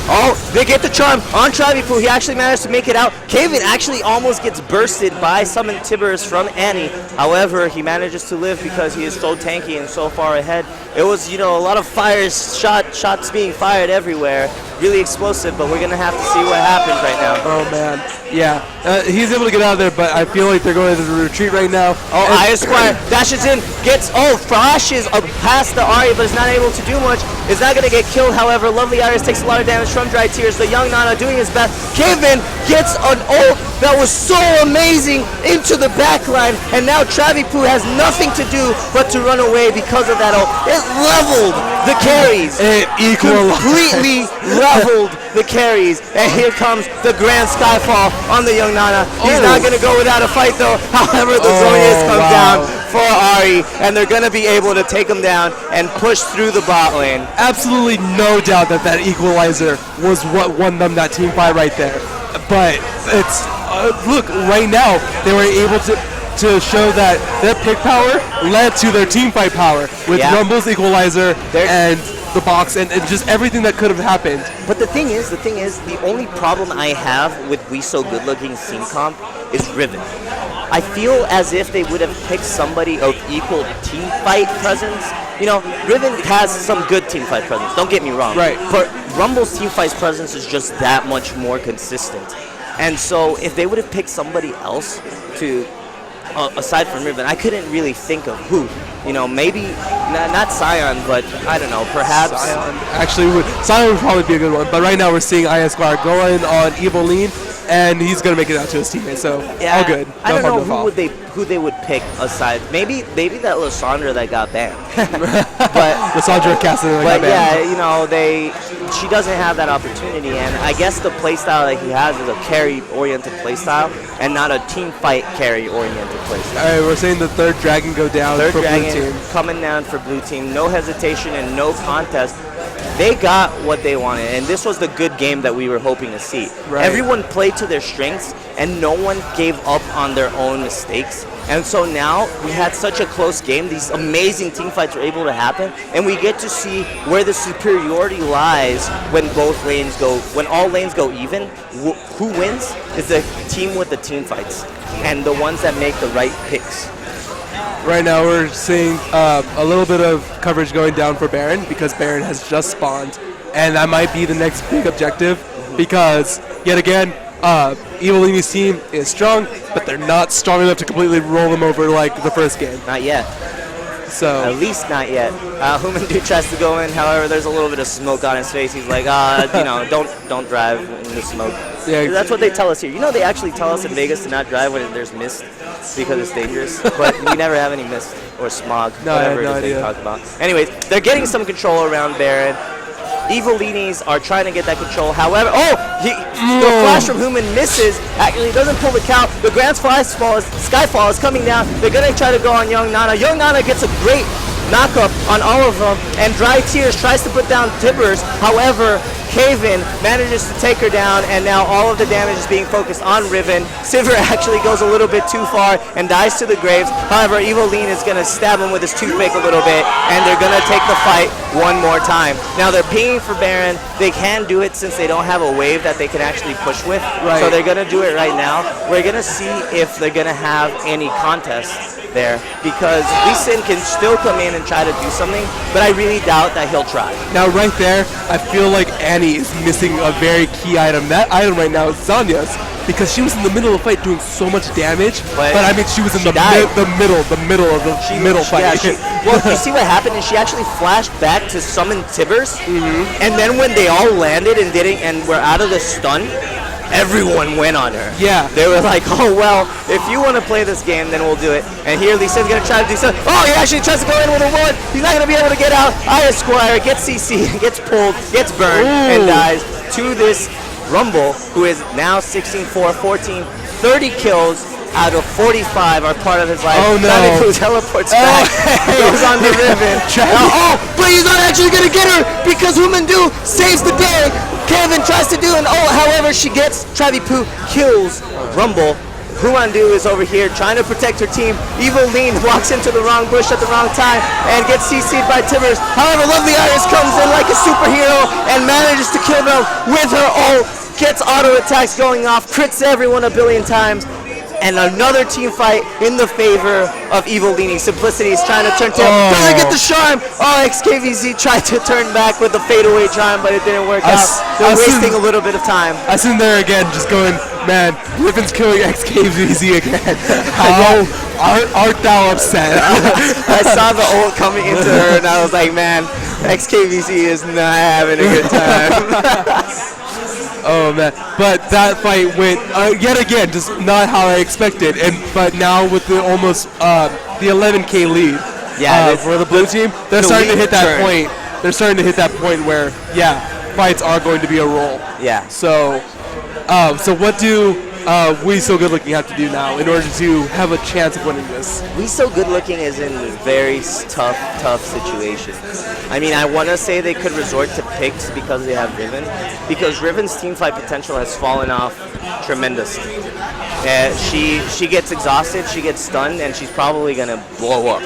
Oh, they get the charm on Travipu. He actually managed to make it out. Kaven actually almost gets bursted by Summon Tibbers from Annie. However, he manages to live because he is so tanky and so far ahead. It was, a lot of shots being fired everywhere. Really explosive, but we're going to have to see what happens right now. Oh, man. Yeah. He's able to get out of there, but I feel like they're going to retreat right now. Oh, Esquire dashes in, flashes past the Ari, but is not able to do much. Is not going to get killed, however. Lovely Iris takes a lot of damage from Dry Tears. The young Nana doing his best. Kaven gets an ult that was so amazing into the backline, and now Travipu has nothing to do but to run away because of that ult. It leveled the carries. It completely leveled the carries, and here comes the grand Skyfall on the young Nana. He's not going to go without a fight, though. However, the Zonias come down for Ari, and they're going to be able to take him down and push through the bot lane. Absolutely no doubt that equalizer was what won them that team fight right there. But it's look, right now they were able to show that their pick power led to their team fight power with Rumble's equalizer and the box and just everything that could have happened. But the thing is, the only problem I have with We So Good Looking team comp is Riven. I feel as if they would have picked somebody of equal team fight presence. Riven has some good team fight presence, don't get me wrong. Right. But Rumble's team fight presence is just that much more consistent. And so if they would have picked somebody else to, aside from Riven, I couldn't really think of who. Maybe not Sion, but I don't know, perhaps. Sion would probably be a good one. But right now we're seeing Esquire going on Evoline. and he's gonna make it out to his teammates. So all good. I don't know no who they would pick aside. Maybe that Lysandra that got banned. But Lysandra Cassidy got banned. She doesn't have that opportunity, and I guess the playstyle that he has is a carry-oriented playstyle, and not a team fight carry-oriented playstyle. All right, we're saying the third dragon go down for blue team. Coming down for blue team. No hesitation and no contest. They got what they wanted, and this was the good game that we were hoping to see. Right. Everyone played to their strengths, and no one gave up on their own mistakes. And so now we had such a close game. These amazing team fights were able to happen, and we get to see where the superiority lies when when all lanes go even. Who wins is the team with the team fights, and the ones that make the right picks. Right now we're seeing a little bit of coverage going down for Baron because Baron has just spawned, and that might be the next big objective because, yet again, Evilini's team is strong, but they're not strong enough to completely roll them over like the first game. Not yet. So at least not yet. Humandu tries to go in, however, there's a little bit of smoke on his face. He's like, don't drive in the smoke. Yeah, that's what they tell us here. You know, they actually tell us in Vegas to not drive when there's mist because it's dangerous, but we never have any mist or smog, whatever it is they talk about. Anyways, they're getting some control around Baron. Evilinis are trying to get that control. However, the flash from Human misses. Actually, doesn't pull the count. The Grand Skyfall is coming down. They're going to try to go on Young Nana. Young Nana gets a great knockup on all of them, and Dry Tears tries to put down Tibbers. However, Kaven manages to take her down, and now all of the damage is being focused on Riven. Sivir actually goes a little bit too far and dies to the graves. However, Eviline is going to stab him with his toothpick a little bit, and they're going to take the fight one more time. Now they're pinging for Baron. They can do it since they don't have a wave that they can actually push with. Right. So they're going to do it right now. We're going to see if they're going to have any contests there, because Lee Sin can still come in and try to do something, but I really doubt that he'll try. Now right there, I feel like Annie is missing a very key item. That item right now is Zanya's, because she was in the middle of the fight doing so much damage, but I mean she was in the middle of the middle fight. Yeah, well, you see what happened is she actually flashed back to summon Tibbers, and then when they all landed and were out of the stun, everyone went on her. Yeah. They were like, oh, well, if you want to play this game, then we'll do it. And here Lee Sin's going to try to do something. Oh, he actually tries to go in with a ward. He's not going to be able to get out. Aya Squire gets CC, gets pulled, gets burned, and dies to this Rumble, who is now 16-4, 14, 30 kills out of 45 are part of his life. Oh, no. Who teleports back, goes on the Riven. But he's not actually going to get her because Humandu saves the day. Kevin tries to do an however, she gets Travipu, kills Rumble. Humandu is over here trying to protect her team. Eviline walks into the wrong bush at the wrong time and gets CC'd by Tibbers. However, Lovely Iris comes in like a superhero and manages to kill them with her ult. Gets auto attacks going off, crits everyone a billion times. And another team fight in the favor of Evilini. Simplicity is trying to turn tail. Doesn't get the charm. XKVZ tried to turn back with the fadeaway charm, but it didn't work out. They're wasting a little bit of time. I was in there again, just going, man, Riven's killing XKVZ again. How art thou upset? I saw the ult coming into her, and I was like, man, XKVZ is not having a good time. Oh man! But that fight went yet again, just not how I expected. But now with the almost the 11K lead, for the blue team, they're starting to hit that point. They're starting to hit that point where fights are going to be a roll. Yeah. So what do We So Good Looking have to do now in order to have a chance of winning this? We So Good Looking is in a very tough situation. I mean, I want to say they could resort to picks because they have Riven, because Riven's teamfight potential has fallen off tremendously. She gets exhausted, she gets stunned, and she's probably going to blow up.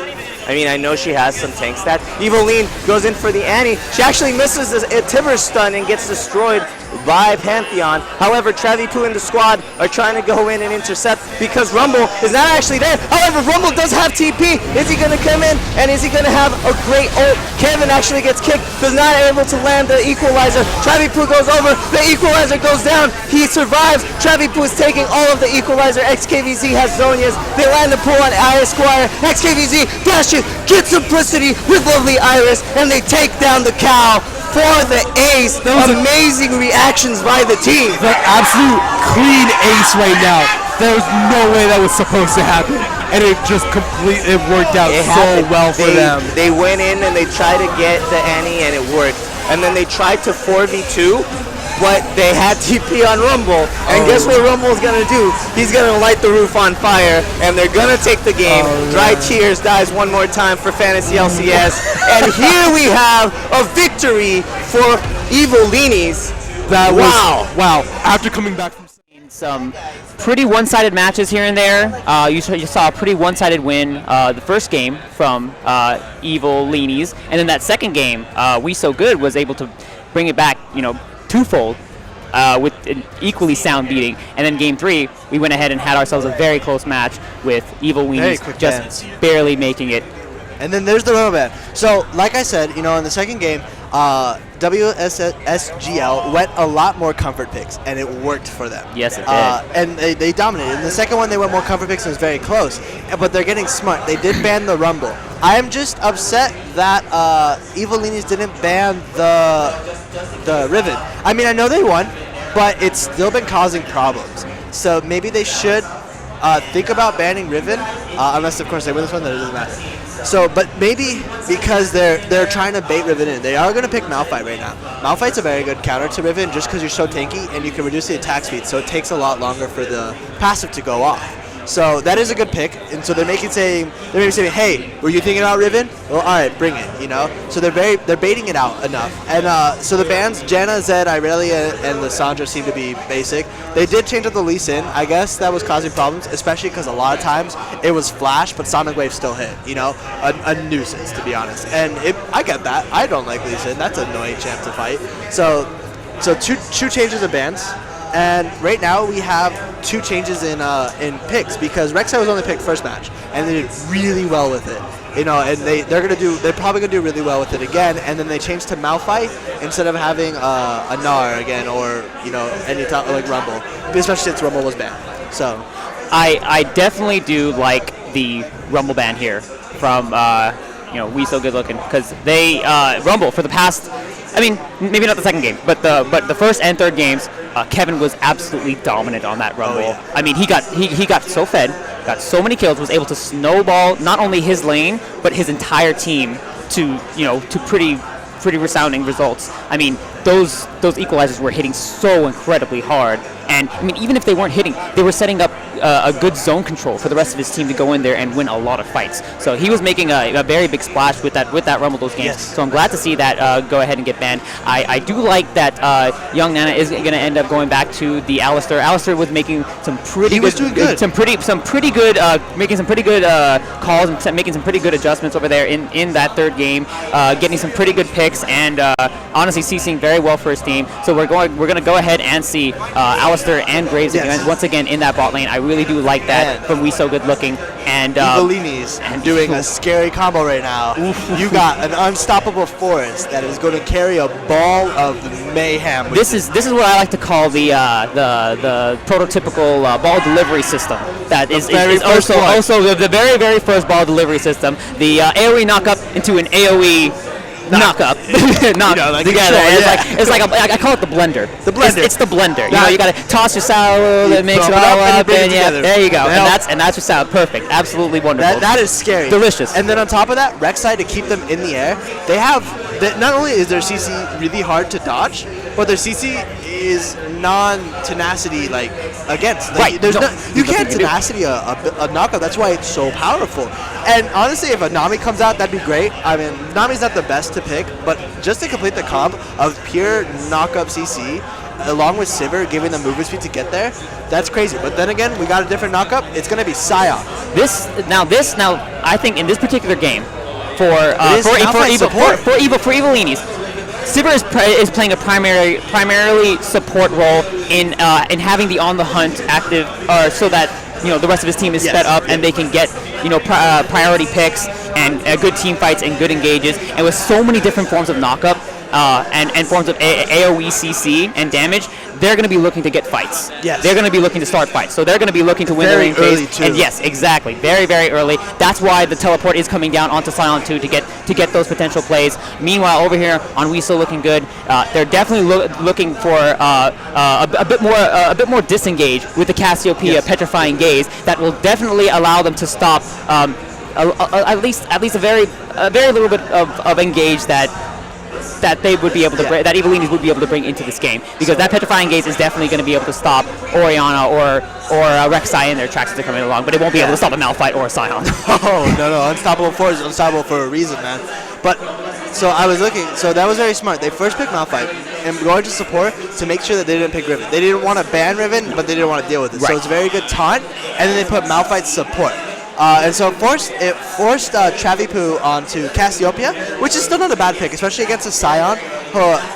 I mean, I know she has some tank stats. Eviline goes in for the Annie. She actually misses a Timber stun and gets destroyed by Pantheon. However, Travipu and the squad are trying to go in and intercept because Rumble is not actually there. However, Rumble does have TP. Is he going to come in and is he going to have a great ult? Kevin actually gets kicked, does not able to land the equalizer. Travipu goes over, the equalizer goes down. He survives. Travipu is taking all of the equalizer. XKVZ has Zonia's. They land the pull on Aya Squire. XKVZ dashes, gets Simplicity with Lovely Iris, and they take down the cow for the ace. Amazing reactions by the team. The absolute clean ace right now. There's no way that was supposed to happen. And it just it worked out so well for them. They went in and they tried to get the Annie and it worked. And then they tried to 4v2, but they had TP on Rumble. And guess what Rumble's gonna do? He's gonna light the roof on fire, and they're gonna take the game. Dry Tears dies one more time for Fantasy LCS. And here we have a victory for Evil Leanies. Wow. After coming back from some pretty one-sided matches here and there. You saw a pretty one-sided win the first game from Evil Leanies, and then that second game, We So Good was able to bring it back, twofold with an equally sound beating. And then game 3, we went ahead and had ourselves a very close match with Evil Leanies just barely making it. And then there's the rubber band. So, like I said, in the second game, WSSGL went a lot more comfort picks, and it worked for them. Yes, it did. And they dominated. In the second one, they went more comfort picks, and it was very close. But they're getting smart. They did ban the Rumble. I am just upset that Evil Leanies didn't ban the Riven. I mean, I know they won, but it's still been causing problems. So maybe they should think about banning Riven, unless, of course, they win this one, then it doesn't matter. So, but maybe because they're trying to bait Riven in. They are going to pick Malphite right now. Malphite's a very good counter to Riven just because you're so tanky and you can reduce the attack speed, so it takes a lot longer for the passive to go off. So that is a good pick, and so they're maybe saying, hey, were you thinking about Riven? Well, all right, bring it, So they're baiting it out enough, and so the bans Janna, Zed, Irelia, and Lissandra seem to be basic. They did change up the Lee Sin. I guess that was causing problems, especially because a lot of times it was flash, but Sonic Wave still hit. A nuisance, to be honest. And I get that. I don't like Lee Sin. That's an annoying champ to fight. So two changes of bans. And right now we have 2 changes in picks because Rek'Sai was only picked first match and they did really well with it. And they're probably gonna do really well with it again. And then they changed to Malphite instead of having a Gnar again or any type like Rumble, especially since Rumble was banned. So I definitely do like the Rumble ban here from We So Good Looking because they Rumble for the past. I mean, maybe not the second game, but the first and third games, Kevin was absolutely dominant on that Rumble. yeah. I mean, he got so fed, got so many kills, was able to snowball not only his lane but his entire team to pretty resounding results. I mean, those equalizers were hitting so incredibly hard, and I mean, even if they weren't hitting, they were setting up a good zone control for the rest of his team to go in there and win a lot of fights. So he was making a very big splash with that Rumble those games. Yes. So I'm glad to see that go ahead and get banned. I do like that young Nana is going to end up going back to the Alistar. Alistar was making some pretty was doing good. some pretty good making some pretty good calls and making some pretty good adjustments over there in that third game, getting some pretty good picks and honestly CCing very well for his team. So we're going to go ahead and see Alistar and Graves again, once again in that bot lane. I really do like that from We So Good Looking. And Evil Leanies doing a scary combo right now. You got an unstoppable forest that is going to carry a ball of mayhem. This is what I like to call the prototypical ball delivery system. That is also the very, very first ball delivery system. The AoE knock up into an AoE knock up. Together. It's like I call it the blender. The blender. It's the blender. You got to toss your salad, it makes it all up, and there you go. And that's your salad. Perfect. Absolutely wonderful. That is scary. Delicious. And then on top of that, Rek'Sai to keep them in the air. They have not only is their CC really hard to dodge, but their CC is non-tenacity against. You can't tenacity a knockout. That's why it's so powerful. And honestly, if a Nami comes out, that'd be great. I mean, Nami's not the best to pick, but just to complete the comp of pure knock-up CC, along with Sivir giving them movement speed to get there, that's crazy. But then again, we got a different knock-up. It's going to be Sion. Now, I think in this particular game, for Evil Leanies, Sivir is playing a primarily support role in having the on the hunt active, so that the rest of his team is sped up and they can get priority picks and good team fights and good engages. And with so many different forms of knockup, and forms of AoE CC and damage, they're going to be looking to get fights. Yes. They're going to be looking to start fights. So they're going to be looking to win Very their lane early, phase. too. And yes, exactly. Very, very early. That's why the teleport is coming down onto Scion 2 to get those potential plays. Meanwhile, over here on Weasel looking good. They're definitely looking for a bit more disengage with the Cassiopeia Petrifying Gaze that will definitely allow them to stop at least a very little bit of engage that they would be able to bring, that Evilinis would be able to bring into this game, because that Petrifying Gaze is definitely going to be able to stop Orianna or Rek'Sai in their tracks as they're coming along, but it won't be able to stop a Malphite or a Scion. Oh, no. Unstoppable 4 is unstoppable for a reason, man. But, so I was looking, so that was very smart. They first picked Malphite and going to support to make sure that they didn't pick Riven. They didn't want to ban Riven, but they didn't want to deal with it. Right. So it's a very good taunt, and then they put Malphite support. And so it forced Travipu onto Cassiopeia, which is still not a bad pick, especially against a Scion.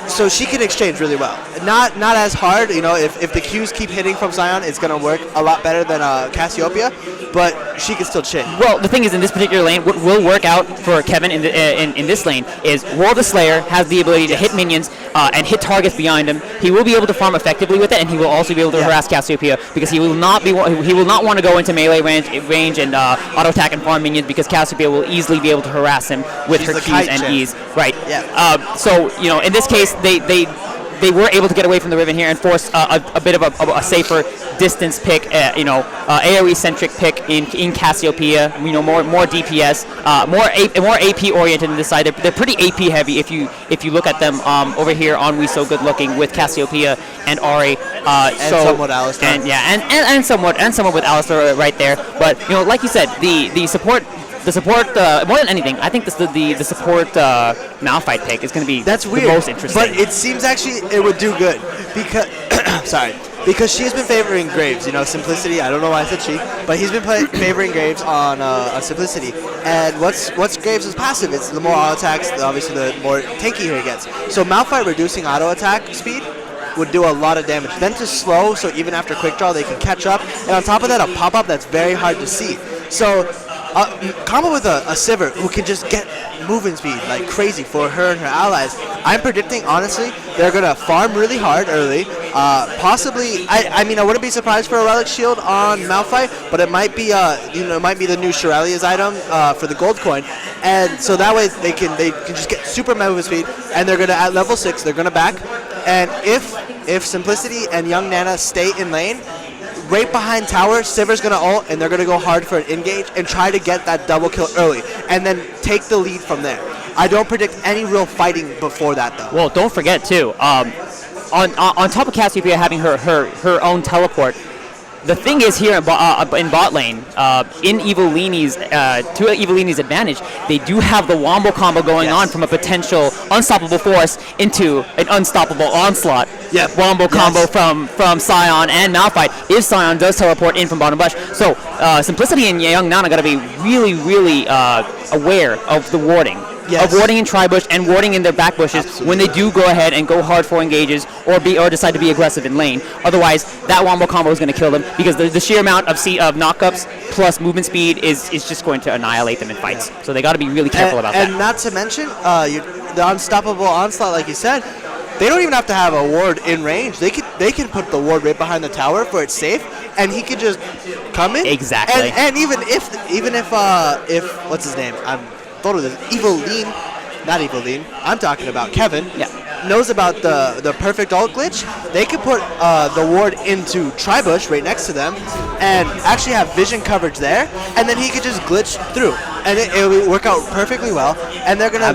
So she can exchange really well. Not as hard, if the Qs keep hitting from Scion, it's going to work a lot better than Cassiopeia, but she can still chain. Well, the thing is, in this particular lane, what will work out for Kevin in this lane is War of the Slayer has the ability to hit minions and hit targets behind him. He will be able to farm effectively with it, and he will also be able to harass Cassiopeia, because he will not want to go into melee range and auto attack and farm minions, because Cassiopeia will easily be able to harass him with her Qs and Es. Right. Yeah. So in this case, they were able to get away from the Riven here and force a bit of a safer distance pick, AoE centric pick in Cassiopeia. More DPS, more AP oriented in this side. They're pretty AP heavy if you look at them over here on We So Good Looking with Cassiopeia and Ahri. And somewhat Alistar. And somewhat with Alistar right there. But like you said, the support. The support, more than anything, I think the support Malphite pick is going to be That's the weird, most interesting. but it seems actually it would do good because because she's been favoring Graves. Simplicity. I don't know why I said she, but he's been favoring Graves on Simplicity. And what's Graves' passive? It's the more auto attacks, obviously the more tanky he gets. So Malphite reducing auto attack speed would do a lot of damage. Then to slow, so even after quick draw they can catch up. And on top of that, a pop up that's very hard to see. So. Combo with a Sivir who can just get movement speed like crazy for her and her allies. I'm predicting, honestly, they're going to farm really hard early. Possibly, I wouldn't be surprised for a Relic Shield on Malphite, but it might be it might be the new Shirelia's item for the gold coin. And so that way they can just get super movement speed, and they're going to, at level 6, they're going to back. And if Simplicity and Young Nana stay in lane, right behind tower, Sivir's going to ult, and they're going to go hard for an engage and try to get that double kill early, and then take the lead from there. I don't predict any real fighting before that, though. Well, don't forget, too, on top of Cassiopeia having her own teleport, the thing is here in bot lane, in Evilini's, to Evilini's advantage, they do have the Wombo combo going on from a potential unstoppable force into an unstoppable onslaught. Wombo combo from Scion and Malphite if Scion does teleport in from bottom bush. So Simplicity and Young Nana got to be really, really aware of the warding. Of warding in tri-bush and warding in their back bushes when they do go ahead and go hard for engages or decide to be aggressive in lane. Otherwise, that Wombo combo is going to kill them, because the sheer amount of knockups plus movement speed is just going to annihilate them in fights. So they got to be really careful about that. And not to mention, the unstoppable onslaught, like you said, they don't even have to have a ward in range. They can put the ward right behind the tower for it's safe, and he could just come in. Exactly. And even if what's his name? Eviline, I'm talking about Kevin, knows about the perfect ult glitch, they could put the ward into Tribush right next to them and actually have vision coverage there, and then he could just glitch through, and it will work out perfectly well, and they're gonna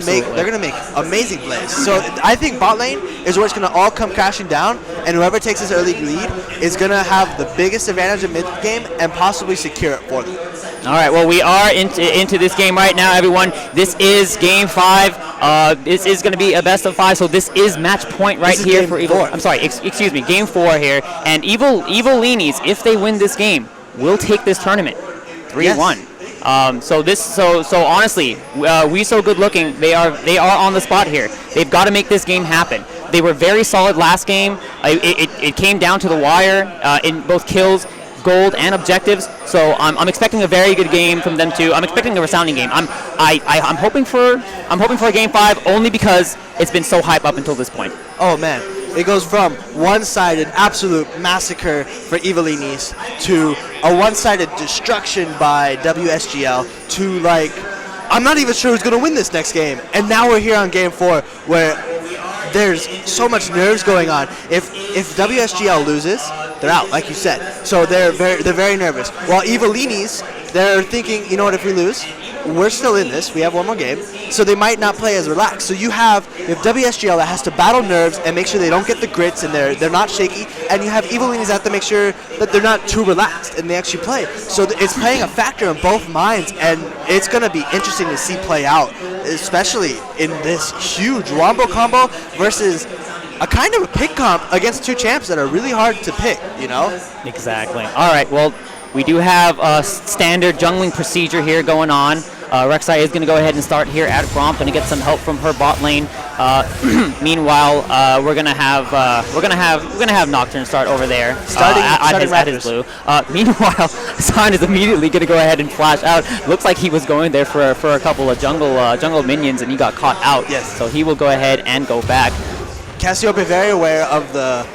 make amazing plays. So I think bot lane is where it's gonna all come crashing down, and whoever takes this early lead is gonna have the biggest advantage in mid game and possibly secure it for them. All right, well, we are into this game right now, everyone. This is Game 5. This is going to be a best of 5, so this is match point right here for Evil. I'm sorry, excuse me, Game 4 here. And Evilinis, if they win this game, will take this tournament 3-1. So honestly, We So Good Looking, they are on the spot here. They've got to make this game happen. They were very solid last game. It came down to the wire in both kills. gold and objectives. So I'm expecting a very good game from them too. I'm expecting a resounding game. I'm hoping for a game 5 only because it's been so hype up until this point. Oh man, it goes from one-sided absolute massacre for Evilinis to a one-sided destruction by WSGL to like, I'm not even sure who's going to win this next game. And now we're here on game 4 where there's so much nerves going on. If WSGL loses, they're out, like you said. So they're very nervous. While Evilinis, they're thinking, you know what, if we lose, we're still in this. We have one more game. So they might not play as relaxed. So you have WSGL that has to battle nerves and make sure they don't get the grits and they're not shaky. And you have Evilinis that have to make sure that they're not too relaxed and they actually play. So it's playing a factor in both minds, and it's going to be interesting to see play out, especially in this huge Wombo combo versus a kind of a pick comp against two champs that are really hard to pick, you know? Exactly. All right, well, we do have a standard jungling procedure here going on. Rek'Sai is going to go ahead and start here at Gromp, going to get some help from her bot lane. Meanwhile, we're going to have Nocturne start over there, starting at his blue. Meanwhile, San is immediately going to go ahead and flash out. Looks like he was going there for a couple of jungle minions, and he got caught out. Yes. So he will go ahead and go back. Cassiopeia very aware of the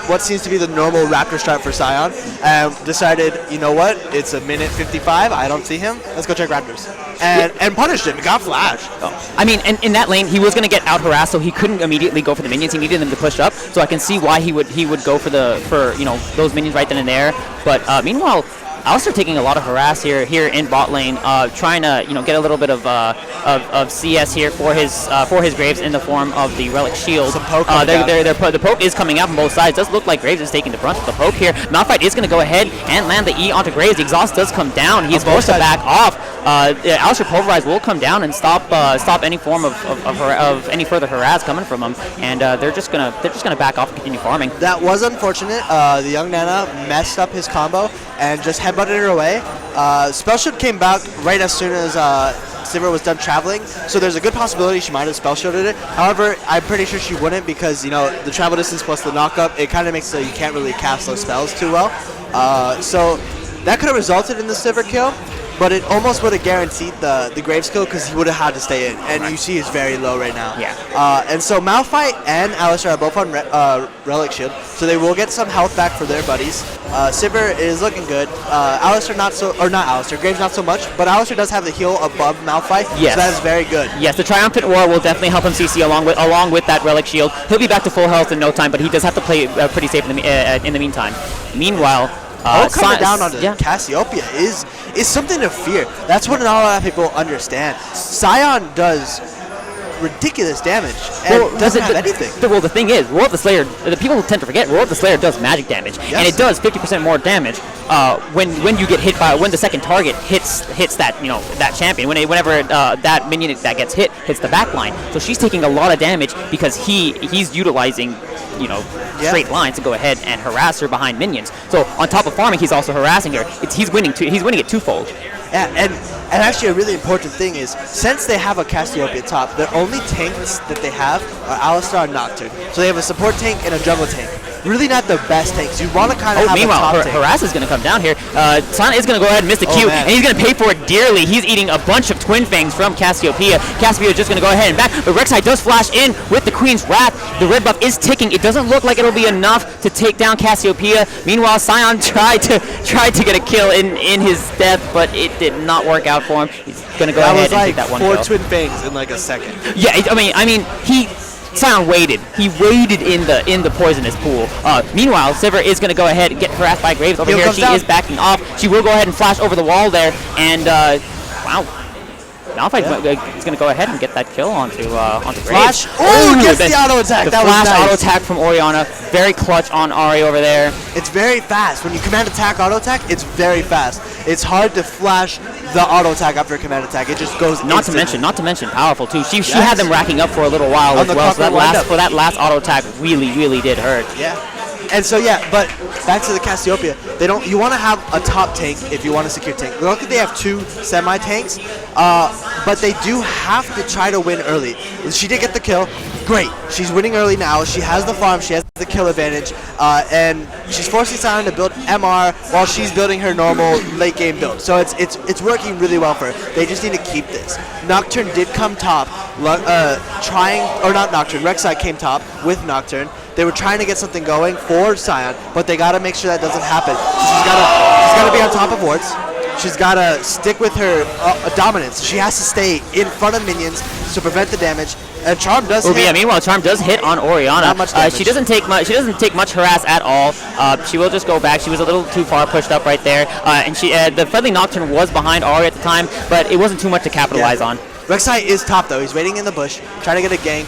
what seems to be the normal Raptor strat for Sion, and decided, you know what, it's a minute 55, I don't see him, let's go check Raptors. And punished him, got flashed. Oh. I mean, and in that lane, he was going to get out harassed, so he couldn't immediately go for the minions. He needed them to push up, so I can see why he would go for those minions right then and there. But meanwhile, Alistar taking a lot of harass here in bot lane, trying to get a little bit of CS here for his Graves in the form of the Relic Shield. Some poke the poke is coming out from both sides. Does look like Graves is taking the brunt of the poke here. Malphite is going to go ahead and land the E onto Graves. The exhaust does come down. He's forced to back off. Alistar Pulverize will come down and stop any form of any further harass coming from him, and they're just gonna back off and continue farming. That was unfortunate. The young Nana messed up his combo and just headbutted her away. Spell Shield came back right as soon as Sivir was done traveling, so there's a good possibility she might have spell shielded it. However, I'm pretty sure she wouldn't, because the travel distance plus the knock-up, it kind of makes it so you can't really cast those spells too well. So that could have resulted in the Sivir kill, but it almost would have guaranteed the Graves kill, because he would have had to stay in, and you see he's very low right now. Yeah. And so Malphite and Alistar are both on Relic Shield, so they will get some health back for their buddies. Sivir is looking good. Alistar not Alistar, Graves not so much, but Alistar does have the heal above Malphite, yes. So that is very good. Yes, the Triumphant Aura will definitely help him CC along with that Relic Shield. He'll be back to full health in no time, but he does have to play pretty safe in the meantime. Meanwhile, coming down onto Cassiopeia is something to fear. That's what not a lot of people understand. Sion does ridiculous damage and doesn't have anything. The thing is, Roar of the Slayer, the people tend to forget, Roar of the Slayer does magic damage, yes. And it does 50% more damage when you get hit by, when the second target hits that that champion, whenever that minion that gets hits the back line. So she's taking a lot of damage because he's utilizing straight lines to go ahead and harass her behind minions. So on top of farming, he's also harassing her. He's winning it twofold. Yeah, and actually a really important thing is, since they have a Cassiopeia top, the only tanks that they have are Alistar and Nocturne. So they have a support tank and a jungle tank. Really not the best tanks. You want to kind of have meanwhile, a top tank. Harass is going to come down here. Sana is going to go ahead and miss the Q, and he's going to pay for it dearly. He's eating a bunch of Twin Fangs from Cassiopeia. Cassiopeia is just going to go ahead and back, but Rek'Sai does flash in with the Queen's Wrath. The red buff is ticking. It doesn't look like it'll be enough to take down Cassiopeia. Meanwhile, Sion tried to get a kill in his death, but it did not work out for him. He's going to go ahead and take that one kill. That was like 4 Twin Fangs in like a second. Yeah, I mean, Sion waited. He waited in the poisonous pool. Meanwhile, Sivir is going to go ahead and get harassed by Graves over here. She is backing off. She will go ahead and flash over the wall there. And wow, Malphite is going to go ahead and get that kill onto Graves. Oh, gets the auto attack. The that flash was nice. auto attack from Orianna. Very clutch on Ari over there. It's very fast. When you command attack, auto attack, it's very fast. It's hard to flash the auto attack after a command attack. It just goes Not to mention powerful too. She had them racking up for a little while as well. So that last auto attack really did hurt. Yeah. And so but back to the Cassiopeia. You want to have a top tank if you want to secure tank. Look, they have 2 semi tanks. but they do have to try to win early. She did get the kill. Great. She's winning early now. She has the farm. She has the kill advantage. And she's forcing Sion to build MR while she's building her normal late game build. So it's working really well for her. They just need to keep this. Nocturne did come top, not Nocturne. Rek'Sai came top with Nocturne. They were trying to get something going for Sion, but they got to make sure that doesn't happen. She's got to be on top of wards. She's got to stick with her dominance. She has to stay in front of minions to prevent the damage. And Charm does hit. Yeah, meanwhile, Charm does hit on Orianna. Not much damage. She doesn't take much harass at all. She will just go back. She was a little too far pushed up right there. And the friendly Nocturne was behind Ari at the time, but it wasn't too much to capitalize on. Rek'Sai is top though. He's waiting in the bush, trying to get a gank.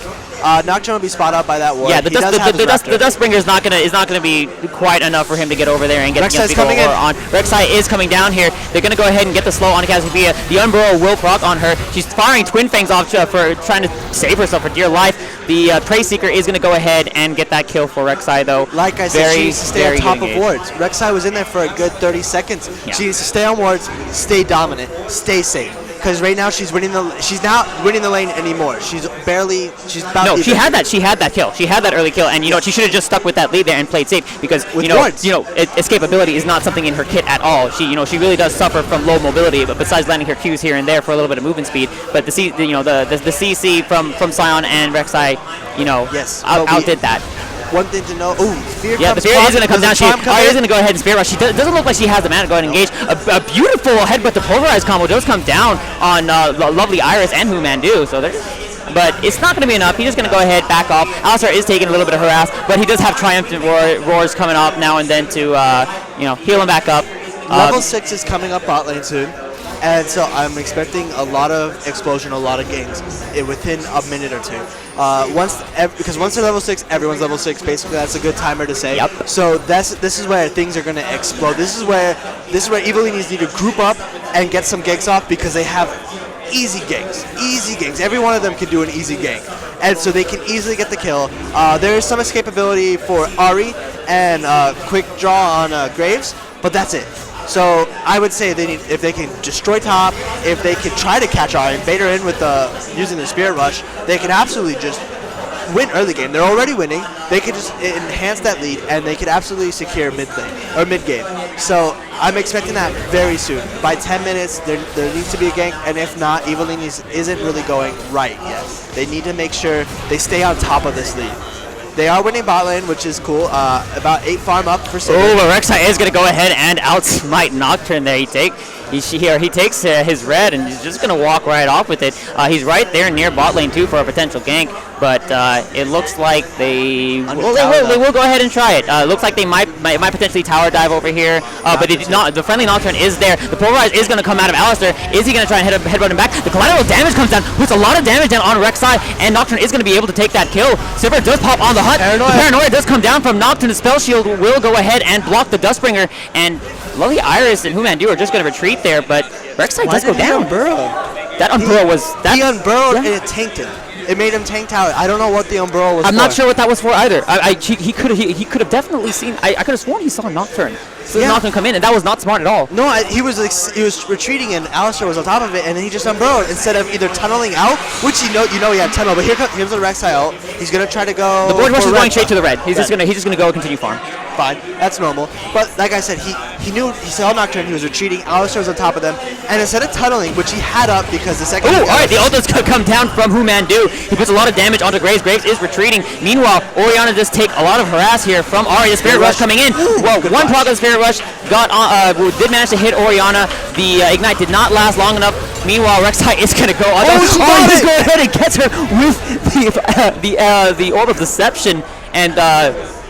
Nocturne will be spot up by that ward. Yeah, the Dustbringer is not gonna be quite enough for him to get over there and get the coming in. On. Rek'Sai is coming down here. They're gonna go ahead and get the slow on Cassiopeia. The Unburrow will proc on her. She's firing Twin Fangs off for trying to save herself for dear life. The Prey Seeker is gonna go ahead and get that kill for Rek'Sai though. Like I said, she needs to stay on top of wards. Rek'Sai was in there for a good 30 seconds. Yeah. She needs to stay on wards, stay dominant, stay safe. Because right now she's not winning the lane anymore. She's about. No, she had that kill. She had that early kill, and she should have just stuck with that lead there and played safe because escapability is not something in her kit at all. She really does suffer from low mobility, but besides landing her Qs here and there for a little bit of movement speed, but the CC from Sion and Rek'Sai, outdid that. One thing to know. Ooh, Spear the Spear is going to come down. Ari is going to go ahead and Spear Rush. She doesn't look like she has the mana to go ahead and engage. A beautiful headbutt to Pulverize combo does come down on lovely Iris and Humandu. But it's not going to be enough. He's just going to go ahead, back off. Alistar is taking a little bit of harass, but he does have Triumphant Roars coming up now and then to heal him back up. Level 6 is coming up bot lane soon. And so I'm expecting a lot of explosion, a lot of ganks within a minute or two. Because once they're level 6, everyone's level 6. Basically, that's a good timer to say. Yep. So this is where things are going to explode. This is where Evilinis need to group up and get some ganks off because they have easy ganks. Easy ganks. Every one of them can do an easy gank. And so they can easily get the kill. There is some escapability for Ari and quick draw on Graves, but that's it. So I would say if they can destroy top, if they can try to catch Ari and bait her in with using the Spirit Rush, they can absolutely just win early game. They're already winning. They can just enhance that lead, and they can absolutely secure mid game. So I'm expecting that very soon. By 10 minutes, there needs to be a gank, and if not, Evilinis isn't really going right yet. They need to make sure they stay on top of this lead. They are winning bot lane, which is cool. About 8 farm up for Sivir. Oh, but Rek'Sai is going to go ahead and outsmite Nocturne there. He takes his red and he's just going to walk right off with it. He's right there near bot lane too for a potential gank, but it looks like they will go ahead and try it. Looks like they might potentially tower dive over here, but it did not. The friendly Nocturne is there. The Pulverize is going to come out of Alistar. Is he going to try and headbutt him back? The collateral damage comes down, puts a lot of damage down on Rek'Sai, and Nocturne is going to be able to take that kill. Sivir does pop on the hut. The Paranoia does come down from Nocturne. The Spell Shield will go ahead and block the Dustbringer, and lovely Iris and Humandu are just going to retreat there, but Rek'Sai does go down. That Unburrow was... He unburrowed and it tanked him. It made him tank tower. I don't know what the Unburrow was for. I'm not sure what that was for either. He could have definitely seen... I could have sworn he saw Nocturne. So Nocturne come in, and that was not smart at all. No, he was retreating, and Alistar was on top of it, and then he just unburrowed instead of either tunneling out, which he had tunnel. But here's the Rek'Sai ult. He's gonna try to go. The board rush is going straight to the red. He's just gonna go continue farm. Fine, that's normal. But like I said, he saw Nocturne. He was retreating. Alistar was on top of them, and instead of tunneling, which he had up because the second. Oh, all right. The ult does come down from Humandu. He puts a lot of damage onto Graves. Graves is retreating. Meanwhile, Orianna does take a lot of harass here from Ari. The Spirit Rush coming in. Well, one proc of the Spirit Rush did manage to hit Orianna. The Ignite did not last long enough. Meanwhile, Rek'Sai is going to go on. He just go ahead and gets her with the Orb of Deception. And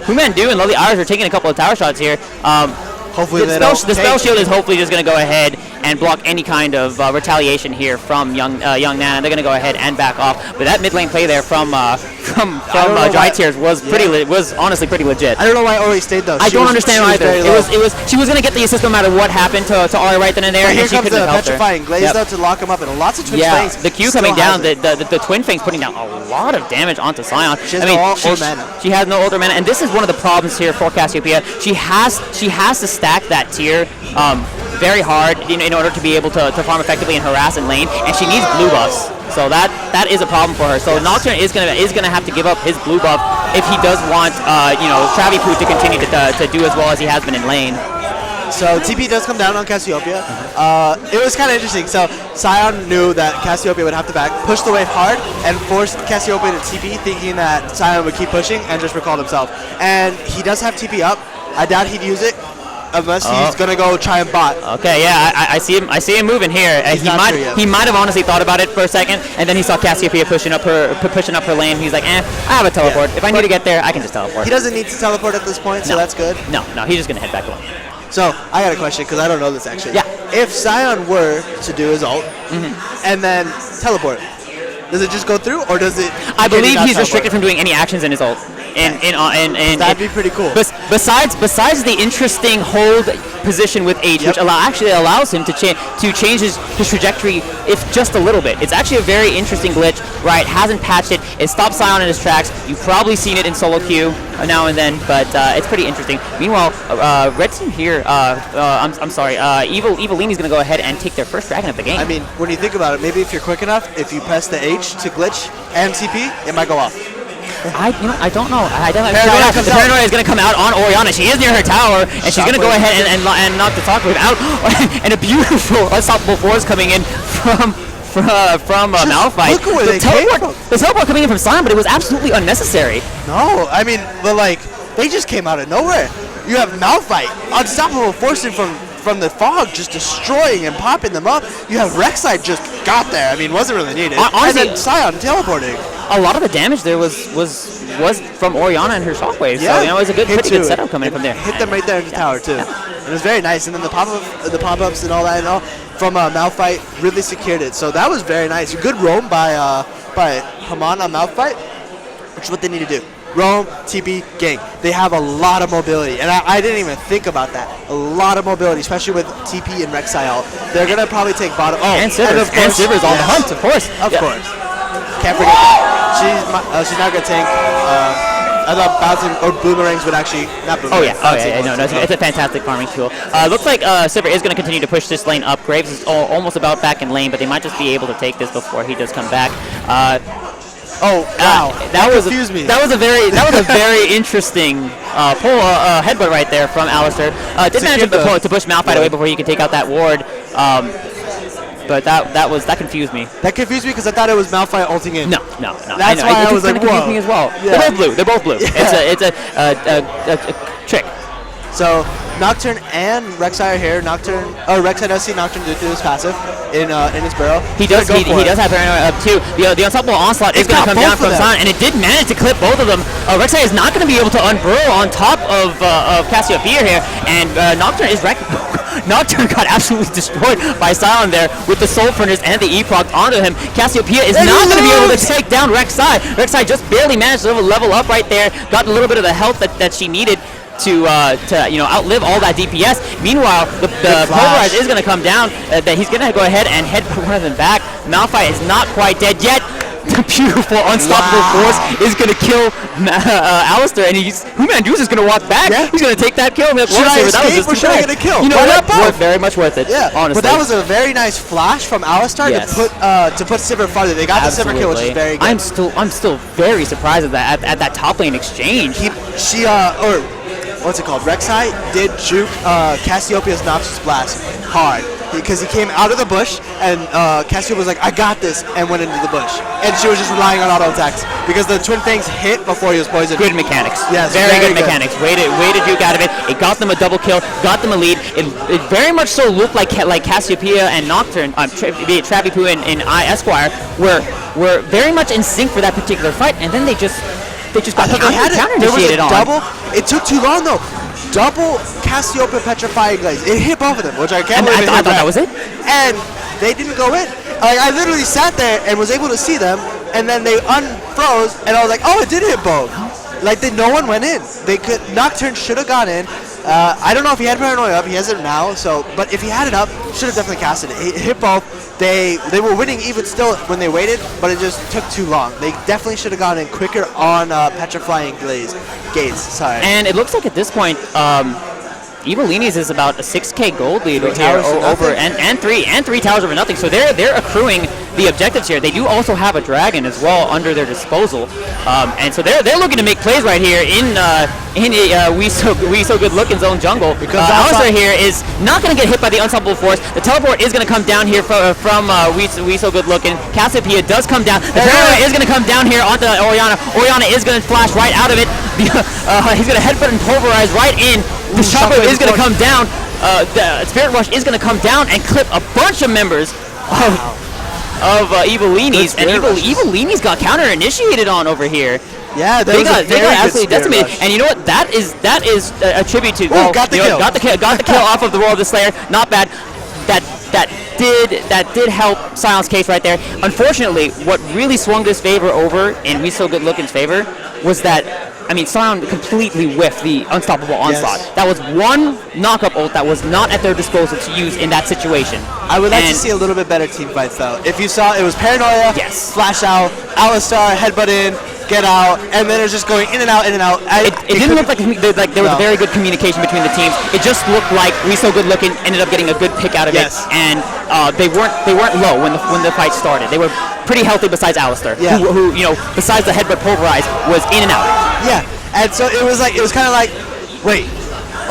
Humandu and Lovely Iris are taking a couple of tower shots here. Hopefully the spell shield is hopefully just going to go ahead and block any kind of retaliation here from young Nana. They're going to go ahead and back off. But that mid lane play there from Dry Tears was honestly pretty legit. I don't know why Ori stayed though. I don't understand either. She was going to get the assist no matter what happened to Ori right then and there. But here and she comes the help petrifying glaze though to lock him up, and lots of Twin Fangs. The Q coming down, the Twin Fangs putting down a lot of damage onto Sion. She has no old mana. She has no older mana, and this is one of the problems here for Cassiopeia. She has to stack that tier very hard in order to be able to farm effectively and harass in lane, and she needs blue buffs. So that is a problem for her. So Nocturne is gonna have to give up his blue buff if he does want Travipoo to continue to do as well as he has been in lane. So TP does come down on Cassiopeia. It was kind of interesting. So Sion knew that Cassiopeia would have to back, push the wave hard, and forced Cassiopeia to TP, thinking that Sion would keep pushing and just recalled himself. And he does have TP up. I doubt he'd use it unless he's gonna go try and bot. Okay, yeah, I see him. I see him moving here. He might have honestly thought about it for a second, and then he saw Cassiopeia pushing up her lane. He's like, I have a teleport. If I need to get there, I can just teleport. He doesn't need to teleport at this point, so that's good. No, he's just gonna head back home. So I got a question because I don't know this actually. Yeah. If Sion were to do his ult and then teleport, does it just go through, or does it? I believe he's restricted from doing any actions in his ult. That'd be pretty cool. Besides the interesting hold position with H, which actually allows him to change his trajectory if just a little bit. It's actually a very interesting glitch. Right, hasn't patched it. It stops Sion in his tracks. You've probably seen it in solo queue now and then, but it's pretty interesting. Meanwhile, red team here. I'm sorry. Evilini's gonna go ahead and take their first dragon of the game. I mean, when you think about it, maybe if you're quick enough, if you press the H to glitch and TP, it might go off. I don't know. The Paranoia is going to come out on Orianna. She is near her tower, and she's going to go ahead and knock the Shockwave out. And a beautiful unstoppable force coming in from Malphite. Look at where they came from. The teleport coming in from Sion, but it was absolutely unnecessary. No, I mean, but like, they just came out of nowhere. You have Malphite, unstoppable forcing from the fog, just destroying and popping them up. You have Rek'Sai just got there. I mean, wasn't really needed. Honestly, and then Sion teleporting. A lot of the damage there was from Orianna and her Shockwave. Yeah, so it was a pretty good setup coming in from there. Hit them right there in the tower too. Yeah. It was very nice. And then the pop-ups and all that from Malphite really secured it. So that was very nice. Good roam by Haman on Malphite, which is what they need to do. Roam, TP, gank. They have a lot of mobility, and I didn't even think about that. A lot of mobility, especially with TP and Rek'Sai ult. They're gonna probably take bottom. Oh, and Sivers on the hunt, of course. Of course. Can't forget that. She's not gonna tank. I thought bouncing or boomerangs would actually not boomerangs. It's a fantastic farming tool. Looks like Sivir is going to continue to push this lane up. Graves is almost about back in lane, but they might just be able to take this before he does come back. Wow! That confused me. That was a very interesting headbutt right there from Alistair. Did manage to push Malphite away before he could take out that ward. But that confused me. That confused me because I thought it was Malphite ulting in. No. That's why I was like, confused me as well. Yeah. They're both blue. Yeah. It's a trick. So Nocturne and Rek'Sai are here. Rek'Sai does see Nocturne do his passive in his barrel. He does have Paranoia up too. The unstoppable onslaught is going to come down from Sion, and it did manage to clip both of them. Rek'Sai is not going to be able to unburrow on top of Cassiopeia here, and Nocturne is wrecked. Nocturne got absolutely destroyed by Sion there with the Soul Furnace and the E-Proc onto him. Cassiopeia is not going to be able to take down Rek'Sai. Rek'Sai just barely managed to level up right there, got a little bit of the health that she needed to outlive all that DPS. Meanwhile, the Pulverize is going to come down. That he's going to go ahead and head one of them back. Malphite is not quite dead yet. The beautiful unstoppable force is going to kill Alistair, and Humandu's is going to walk back. Yeah. He's going to take that kill. Should I escape or should I get a kill? You know what? Very much worth it. Yeah, honestly. But that was a very nice flash from Alistair to put Sivir farther. They got the Sivir kill, which is very good. I'm still very surprised at that top lane exchange. What's it called? Rek'Sai did juke Cassiopeia's Noxious Blast hard because he came out of the bush and Cassiopeia was like, I got this, and went into the bush. And she was just relying on auto attacks because the Twin Fangs hit before he was poisoned. Good mechanics. Yes, very good mechanics. Way to juke out of it. It got them a double kill, got them a lead. It very much so looked like Cassiopeia and Nocturne, be it Travipoo and I Esquire, were very much in sync for that particular fight, and then they just got counter-initiated on. It took too long though. Double Cassiopeia Petrifying Glaze. It hit both of them, which I can't believe. I thought that was it. And they didn't go in. Like, I literally sat there and was able to see them, and then they unfroze, and I was like, oh, it did hit both. Like, no one went in. Nocturne should have gone in. I don't know if he had Paranoia up. He has it now. But if he had it up, should have definitely casted it. It hit both. They were winning even still when they waited, but it just took too long. They definitely should have gone in quicker on Petrifying Gates. Sorry. And it looks like at this point, Evilini's is about a 6K gold lead here towers for over nothing. and three towers over nothing. So they're accruing the objectives here. They do also have a dragon as well under their disposal, and so they're looking to make plays right here in we so good looking zone jungle. Because Alistar here is not going to get hit by the unstoppable force. The teleport is going to come down here from we so good looking. Cassiopeia does come down. The Paranoia is going to come down here onto Orianna. Orianna is going to flash right out of it. He's going to headbutt and pulverize right in. The Shockwave is going to come down. The Spirit Rush is going to come down and clip a bunch of members of Evilini's, and Evilini's got counter-initiated on over here. Yeah, they got absolutely decimated. And you know what? That is a tribute to. Got the kill. Got the kill off of the Roll of the Slayer. Not bad. That did help Sion's case right there. Unfortunately, what really swung this favor over in We So Good Looking's favor was that, I mean, Sion completely whiffed the unstoppable onslaught. Yes. That was one knock-up ult that was not at their disposal to use in that situation. I would like to see a little bit better team fights, though. If you saw, it was Paranoia, Yes. flash out, Alistar, headbutt in, get out, and then it was just going in and out, in and out. It didn't look like there was very good communication between the teams. It just looked like We So Good Looking ended up getting a good pick out of it, and they weren't low when the fight started. They were pretty healthy besides Alistar, who besides the headbutt pulverize was in and out. Yeah, and so it was kind of like, wait,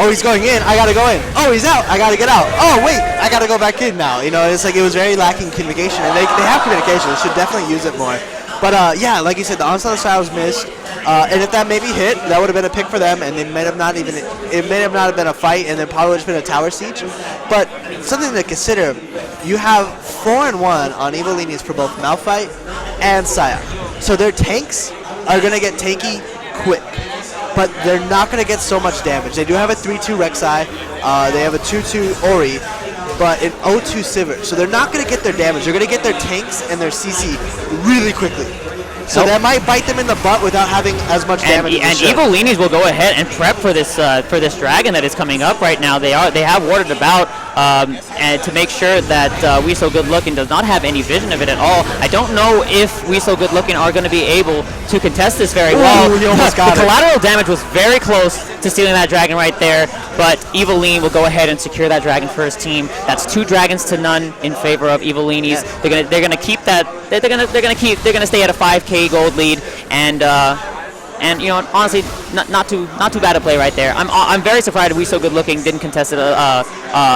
oh, he's going in, I gotta go in. Oh, he's out, I gotta get out. Oh, wait, I gotta go back in now. It's like it was very lacking communication, and they have communication. They should definitely use it more. But yeah, like you said, the onslaught style was missed, and if that maybe hit, that would have been a pick for them, and it may have not been a fight, and then probably would have been a tower siege. But something to consider, you have 4-1 on Evilini's for both Malphite and Sion. So their tanks are gonna get tanky quick, but they're not gonna get so much damage. They do have a 3-2 Rek'Sai, they have a 2-2 Ori, but an 0-2 Sivir. So they're not going to get their damage. They're going to get their tanks and their CC really quickly. So that might bite them in the butt without having as much damage. And Evilini's will go ahead and prep for this dragon that is coming up right now. They have warded about and to make sure that We So Good Looking does not have any vision of it at all. I don't know if We So Good Looking are going to be able to contest this very well. He almost got the collateral damage was very close to stealing that dragon right there, but Eviline will go ahead and secure that dragon for his team. That's 2 dragons to none in favor of Evilini's. Yeah. They're gonna keep that. They're gonna stay at a 5K gold lead, and honestly, not too bad a play right there. I'm very surprised We So Good Looking didn't contest it a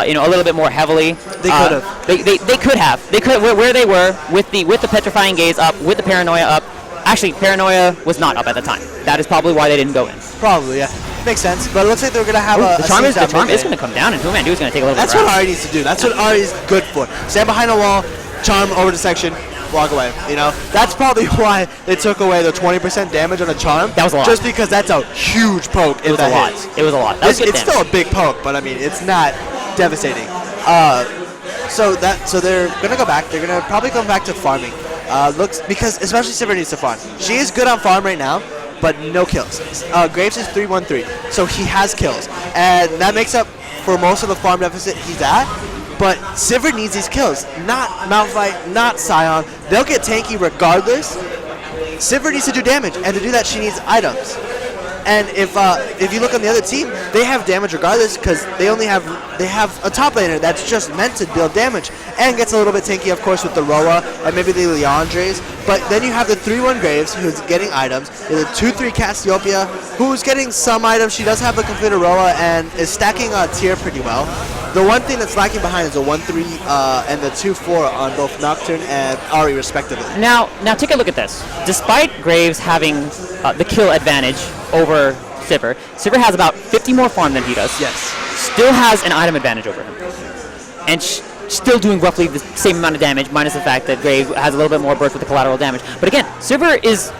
little bit more heavily. They could have. They could have. They could where they were with the petrifying gaze up, with the paranoia up. Actually, paranoia was not up at the time. That is probably why they didn't go in. Probably, yeah. Makes sense. But it looks like they're going to have the charm is going to come down, and Human is going to take a little bit. That's what Ari needs to do. That's what Ari is good for. Stand behind a wall, charm over the section, walk away. That's probably why they took away the 20% damage on a charm. That was a lot. Just because that's a huge poke. It was a lot. It was a lot. That was good it's still a big poke, but I mean, it's not devastating. So they're going to go back. They're going to probably come back to farming. Because especially Sivir needs to farm. She is good on farm right now, but no kills. Graves is 3-1-3, so he has kills, and that makes up for most of the farm deficit he's at. But Sivir needs these kills, not Malphite, not Sion. They'll get tanky regardless. Sivir needs to do damage, and to do that, she needs items. And if you look on the other team, they have damage regardless because they have a top laner that's just meant to deal damage and gets a little bit tanky, of course, with the Roa and maybe the Leandres. But then you have the 3-1 Graves who's getting items. The 2-3 Cassiopeia who's getting some items. She does have a completed Roa and is stacking tier pretty well. The one thing that's lacking behind is the 1-3 and the 2-4 on both Nocturne and Ari respectively. Now take a look at this. Despite Graves having the kill advantage over Sivir has about 50 more farm than he does. Yes. Still has an item advantage over him. And still doing roughly the same amount of damage, minus the fact that Graves has a little bit more burst with the collateral damage. But again, Sivir is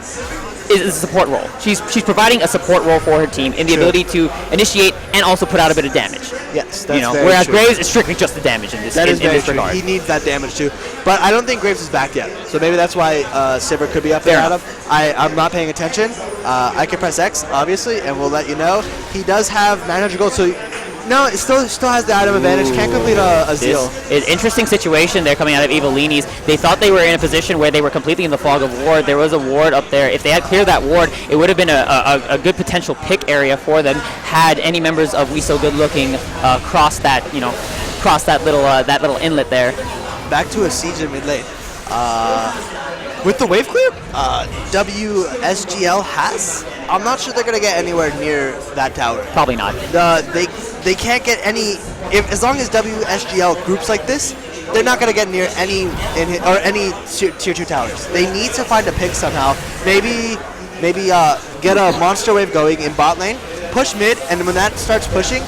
a support role. She's providing a support role for her team in the ability to initiate and also put out a bit of damage. Yes, that's very whereas true. Graves is strictly just the damage in this regard. He needs that damage too. But I don't think Graves is back yet. So maybe that's why Sivir could be up there. I'm not paying attention. I can press X, obviously, and we'll let you know. He does have 900 gold, so No, it still has the item advantage. Can't complete a Zeal. Interesting situation. They're coming out of Evilini's. They thought they were in a position where they were completely in the fog of ward. There was a ward up there. If they had cleared that ward, it would have been a good potential pick area for them. Had any members of We So Good Looking crossed that little inlet there. Back to a siege in mid lane. With the wave clear, WSGL has. I'm not sure they're gonna get anywhere near that tower. Probably not. They can't get any. As long as WSGL groups like this, they're not gonna get near any tier 2 towers. They need to find a pick somehow. Maybe get a monster wave going in bot lane, push mid, and when that starts pushing,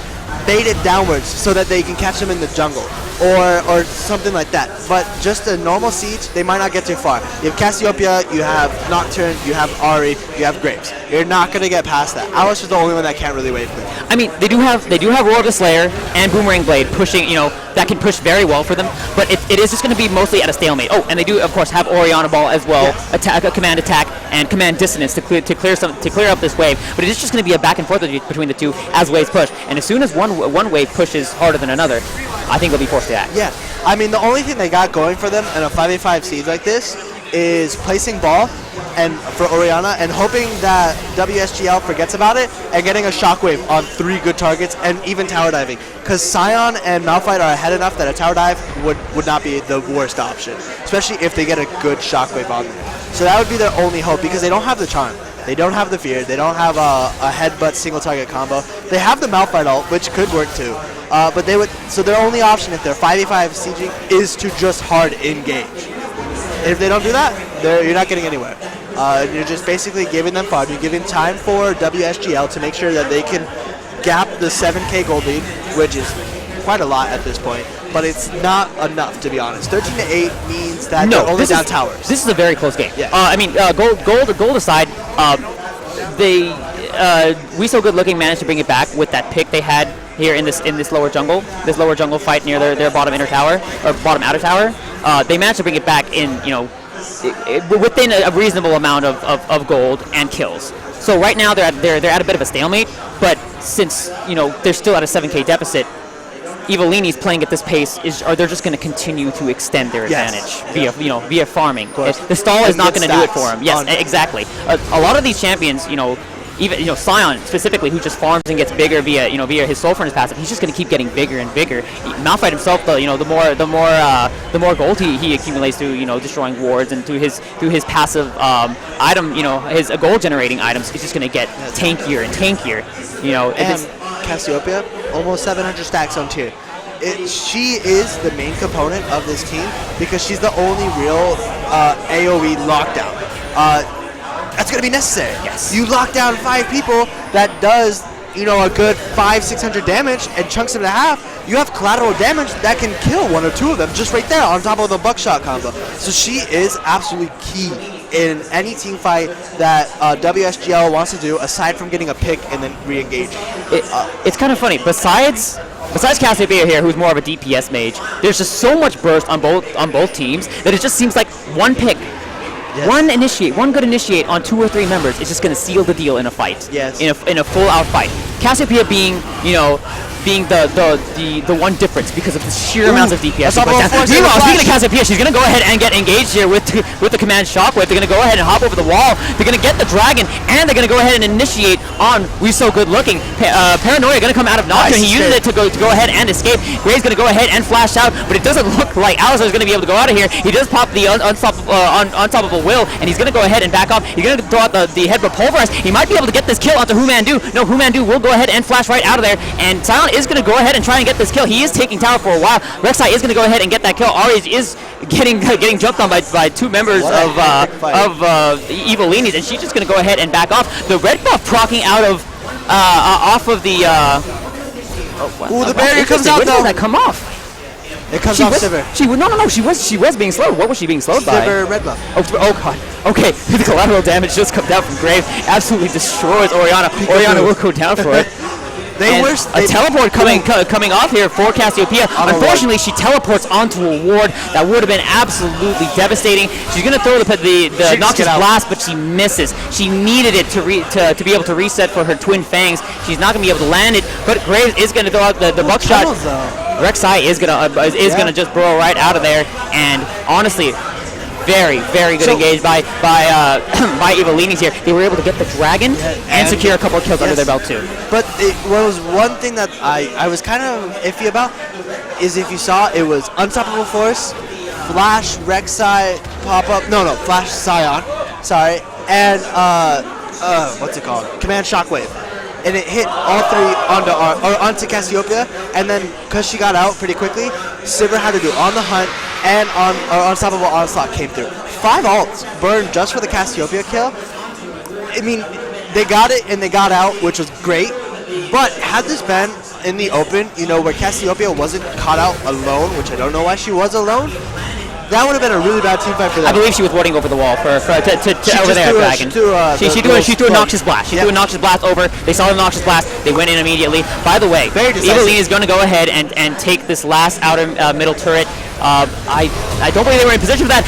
bait it downwards so that they can catch them in the jungle or something like that. But just a normal siege, they might not get too far. You have Cassiopeia, you have Nocturne, you have Ahri, you have Graves. You're not gonna get past that. Alice is the only one that can't really wave clear. I mean, they do have Royal the Slayer and Boomerang Blade pushing, that can push very well for them, but it is just going to be mostly at a stalemate. Oh, and they do, of course, have Orianna Ball as well, yes. Command attack, and command dissonance to clear up this wave. But it is just going to be a back and forth between the two as waves push. And as soon as one wave pushes harder than another, I think they'll be forced to act. Yeah, I mean, the only thing they got going for them in a 5v5 siege like this is placing ball and for Orianna and hoping that WSGL forgets about it and getting a shockwave on 3 good targets and even tower diving. Because Sion and Malphite are ahead enough that a tower dive would not be the worst option, especially if they get a good shockwave on them. So that would be their only hope because they don't have the charm. They don't have the fear. They don't have a headbutt single target combo. They have the Malphite ult, which could work too. But so their only option if they're 5v5 sieging is to just hard engage. And if they don't do that, you're not getting anywhere. You're just basically giving them fun. You're giving time for WSGL to make sure that they can gap the 7k gold lead, which is quite a lot at this point. But it's not enough, to be honest. 13-8 means that they're only down towers. This is a very close game. Yeah. I mean, gold aside, We So Good Looking managed to bring it back with that pick they had here in this lower jungle fight near their bottom inner tower or bottom outer tower. They managed to bring it back in, within a reasonable amount of gold and kills. So right now they're at a bit of a stalemate, but since they're still at a 7k deficit, Evilini's playing at this pace they're just going to continue to extend their advantage via farming. The stall is not going to do it for them. Yes, exactly. A lot of these champions, even Sion specifically, who just farms and gets bigger via his Soul Furnace passive, he's just going to keep getting bigger and bigger. Malphite himself, the more gold he accumulates through destroying wards and through his passive item, his gold generating items, he's just going to get tankier and tankier. And Cassiopeia, almost 700 stacks on tier. She is the main component of this team because she's the only real AoE lockdown. That's going to be necessary. Yes. You lock down 5 people, that does, a good 500-600 damage and chunks them in half. You have collateral damage that can kill 1 or 2 of them just right there on top of the buckshot combo. So she is absolutely key in any team fight that WSGL wants to do, aside from getting a pick and then re-engaging. It's kind of funny. Besides Cassiopeia here, who's more of a DPS mage, there's just so much burst on both teams that it just seems like one pick. Yes. One good initiate on 2 or 3 members is just going to seal the deal in a fight. Yes. In a full out fight. Cassiopeia being the one difference because of the sheer amounts of DPS. Meanwhile, speaking of Cassiopeia, she's going to go ahead and get engaged here with the command shockwave. They're going to go ahead and hop over the wall. They're going to get the dragon, and they're going to go ahead and initiate on We So Good Looking. Paranoia going to come out of Nocturne. He uses it to go ahead and escape. Gray's going to go ahead and flash out, but it doesn't look like Alistair is going to be able to go out of here. He does pop the unstoppable will, and he's going to go ahead and back off. He's going to throw out the headbutt pulverize. He might be able to get this kill onto Humandu. No, Humandu will go ahead and flash right out of there, and Silent is going to go ahead and try and get this kill. He is taking tower for a while. Rek'Sai is going to go ahead and get that kill. Ari is getting jumped on by 2 members of Evilini's, and she's just going to go ahead and back off. The red buff proccing out of off of the. The barrier comes out. Where did that come off? It comes off Sivir. She was being slowed. What was she being slowed by? Sivir red buff. Oh god. Okay, the collateral damage just comes out from Grave. Absolutely destroys Orianna. Orianna will go down for it. They And were a teleport coming off here for Cassiopeia. Unfortunately, she teleports onto a ward that would have been absolutely devastating. She's going to throw the Noxious Blast, but she misses. She needed it to be able to reset for her Twin Fangs. She's not going to be able to land it, but Graves is going to throw out the buckshot. Rek'Sai is gonna just burrow right out of there, and honestly, very, very good engaged by Evilinis here. They were able to get the dragon and secure a couple of kills under their belt too. But what was one thing that I was kind of iffy about is if you saw, it was Unstoppable Force, Flash, Rek'Sai, pop-up, no, Flash Scion, sorry, and what's it called? Command Shockwave. And it hit all three onto Cassiopeia, and then because she got out pretty quickly, Sivir had to do On the Hunt and Unstoppable Onslaught came through. 5 ults burned just for the Cassiopeia kill. I mean, they got it and they got out, which was great. But had this been in the open, where Cassiopeia wasn't caught out alone, which I don't know why she was alone, that would have been a really bad team fight for them. I believe she was warding over the wall to over there, Dragon. She threw a Noxious Blast. She threw a Noxious Blast over. They saw the Noxious Blast. They went in immediately. By the way, Evelyn is going to go ahead and take this last outer middle turret. I don't believe they were in position for that.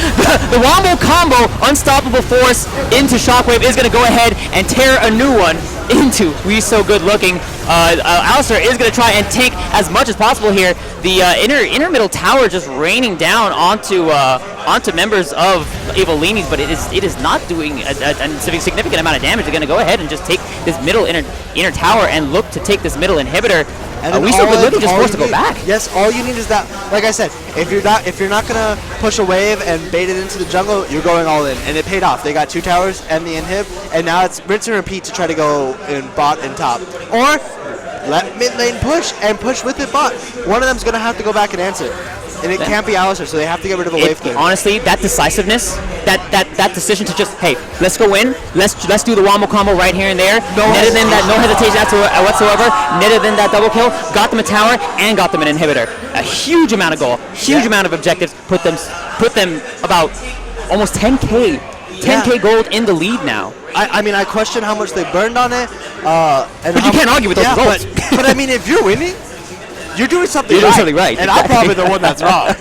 The Wombo combo, Unstoppable Force into Shockwave, is going to go ahead and tear a new one into We So Good Looking. Alistair is going to try and tank as much as possible here. The inner middle tower just raining down onto members of Evilinis, but it is not doing a significant amount of damage. They're going to go ahead and just take this middle inner tower and look to take this middle inhibitor. And We So Good Looking just forced to go back. Yes, all you need is that. Like I said, if you're not gonna push a wave and bait it into the jungle, you're going all in, and it paid off. They got 2 towers and the inhib, and now it's rinse and repeat to try to go in bot and top, or let mid lane push and push with it bot. One of them's gonna have to go back and answer. And it can't be Alistair, so they have to get rid of a wave clear. Honestly, that decisiveness, that decision to just, hey, let's go in, let's do the Wombo combo right here and there. No hesitation whatsoever. Netted in that double kill, got them a tower, and got them an inhibitor. A huge amount of goal, huge amount of objectives, put them about almost 10K gold in the lead now. I mean, I question how much they burned on it. But you can't argue with those results. But I mean, if you're winning, you're doing something right. And I'm probably the one that's wrong.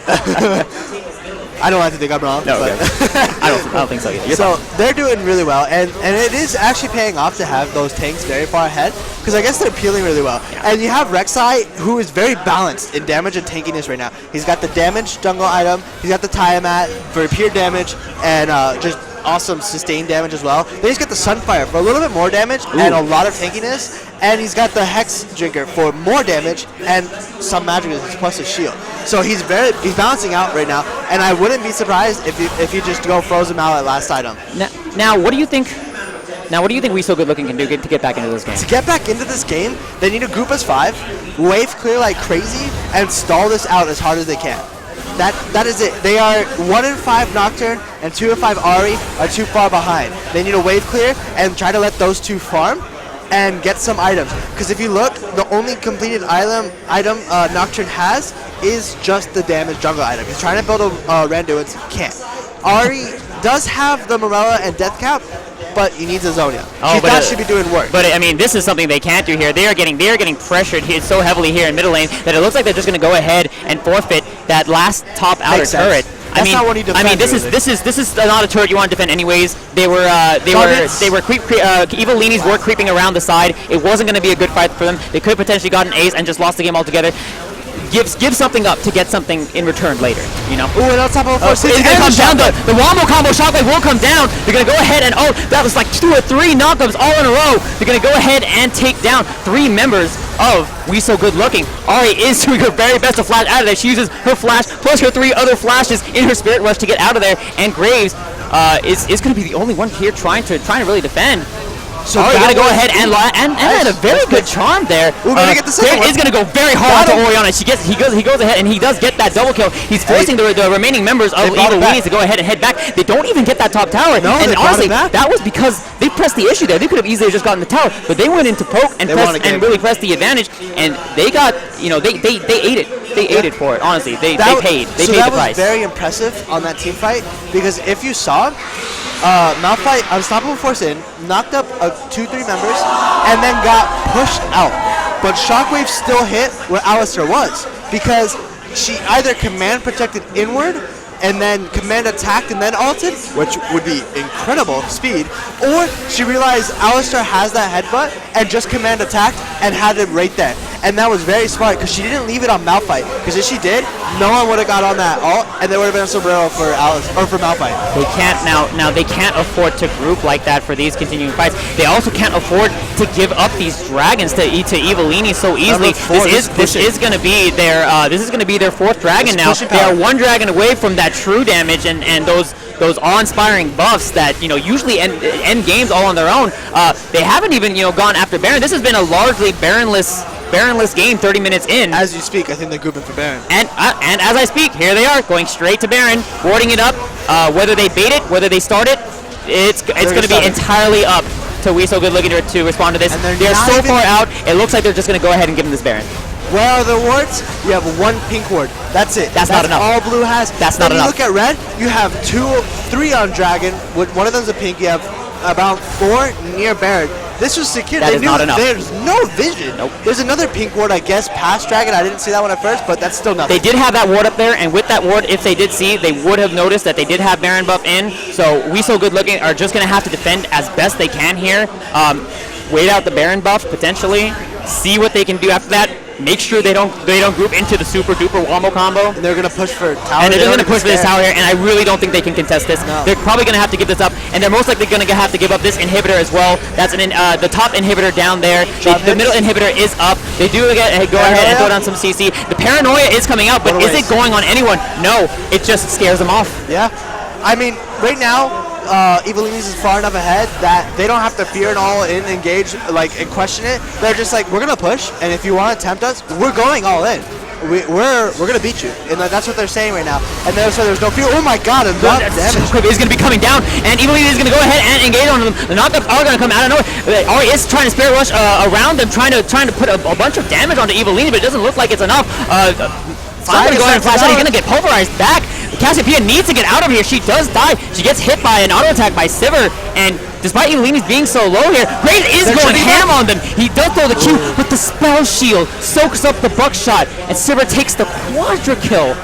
I don't like to think I'm wrong. No, I don't think so either. So they're doing really well, and it is actually paying off to have those tanks very far ahead, because I guess they're peeling really well. Yeah. And you have Rek'Sai, who is very balanced in damage and tankiness right now. He's got the damage jungle item, he's got the Tiamat for pure damage, and just awesome sustained damage as well. Then he's got the Sunfire for a little bit more damage and a lot of tankiness, and he's got the Hex Drinker for more damage and some magic resistance plus his shield. So he's balancing out right now, and I wouldn't be surprised if you just go Frozen Mallet last item. Now, what do you think? Now, what do you think We So Good Looking can do to get back into this game? To get back into this game, they need to group us 5, wave clear like crazy, and stall this out as hard as they can. That is it. They are 1 in 5 Nocturne and 2 in 5 Ahri are too far behind. They need a wave clear and try to let those 2 farm and get some items. Because if you look, the only completed item Nocturne has is just the damage jungle item. He's trying to build a Randuin's, he can't. Ahri does have the Morella and Death Cap, but he needs a Zonia. That should be doing work. But I mean, this is something they can't do here. They are getting pressured here so heavily here in middle lane that it looks like they're just going to go ahead and forfeit that last top outer turret. That's not what he defends. I mean, this is not a turret you want to defend anyways. Evilinis were creeping around the side. It wasn't going to be a good fight for them. They could have potentially got an ace and just lost the game altogether. Give something up to get something in return later, Ooh, and Unstoppable Force. It's going to come down. The Wombo combo Shockwave will come down. They're going to go ahead and, that was like 2 or 3 knockups all in a row. They're going to go ahead and take down 3 members of We So Good Looking. Ahri is doing her very best to flash out of there. She uses her flash plus her 3 other flashes in her Spirit Rush to get out of there. And Graves is going to be the only one here trying to really defend. So Ahri going to go ahead and had a very good charm there. We're going to get the second one. Is going to go very hard to Orianna. He goes ahead and he does get that double kill. He's forcing the remaining members of Evilinis to go ahead and head back. They don't even get that top tower. No, and honestly, that was because they pressed the issue there. They could have easily just gotten the tower, but they went into poke and really pressed the advantage, and they got, they ate it. They ate it for it. Honestly, they paid. They paid the price. That was very impressive on that team fight, because if you saw, Malphite Unstoppable Force in, knocked up 2-3 members, and then got pushed out. but Shockwave still hit where Alistair was because she either command protected inward and then command attacked and then ulted, which would be incredible speed, or she realized Alistair has that headbutt and just command attacked and had it right there. And that was very smart because she didn't leave it on Malphite, because if she did, no one would have got on that ult and there would have been a sombrero for Alice or for Malphite. They can't now they can't afford to group like that for these continuing fights. They also can't afford to give up these dragons to Evilini so easily. This is going to be their fourth dragon now. They are one dragon away from that true damage and those awe-inspiring buffs that usually end games all on their own. They haven't even gone after Baron. This has been a largely Baronless game 30 minutes in. As you speak, I think they're grouping for Baron. And as I speak, here they are going straight to Baron, warding it up. Whether they bait it, whether they start it, it's going to be entirely up to We So Good Looking to respond to this. They're so far out, it looks like they're just going to go ahead and give them this Baron. Where are the wards? You have one pink ward. That's it. That's not enough. All blue has. That's not enough. When you look at red, you have 3 on dragon. One of them's a pink. You have about 4 near Baron. This was secure. That is not enough. There's no vision. Nope. There's another pink ward, I guess, past dragon. I didn't see that one at first, but that's still nothing. They did have that ward up there, and with that ward, if they did see, they would have noticed that they did have Baron buff in. So We So Good Looking are just going to have to defend as best they can here. Wait out the Baron buff potentially. See what they can do after that. Make sure they don't group into the super duper wombo combo. And they're gonna push for tower. And they're going to push for this tower here, and I really don't think they can contest this. No. They're probably going to have to give this up, and they're most likely going to have to give up this inhibitor as well. That's the top inhibitor down there. The middle inhibitor is up. They do go ahead and throw down some CC. The paranoia is coming out, but is it going on anyone? No, it just scares them off. Yeah, I mean, right now, Evilini's is far enough ahead that they don't have to fear and all in, engage, and question it. They're just like, we're gonna push, and if you want to tempt us, we're going all in. We're gonna beat you, and that's what they're saying right now. And there's no fear. Oh my God! Enough damage is going to be coming down, and Evilini is going to go ahead and engage on them. The knockups are going to come out of nowhere. Ari is trying to spirit rush around them, trying to put a bunch of damage onto Evilini, but it doesn't look like it's enough. Going to go ahead and flash out. He's going to get pulverized back. Cassiopeia needs to get out of here. She does die. She gets hit by an auto attack by Sivir, and despite Evilini's being so low here, Graves is going ham on them. He does throw the Q, but the spell shield soaks up the buckshot, and Sivir takes the quadra kill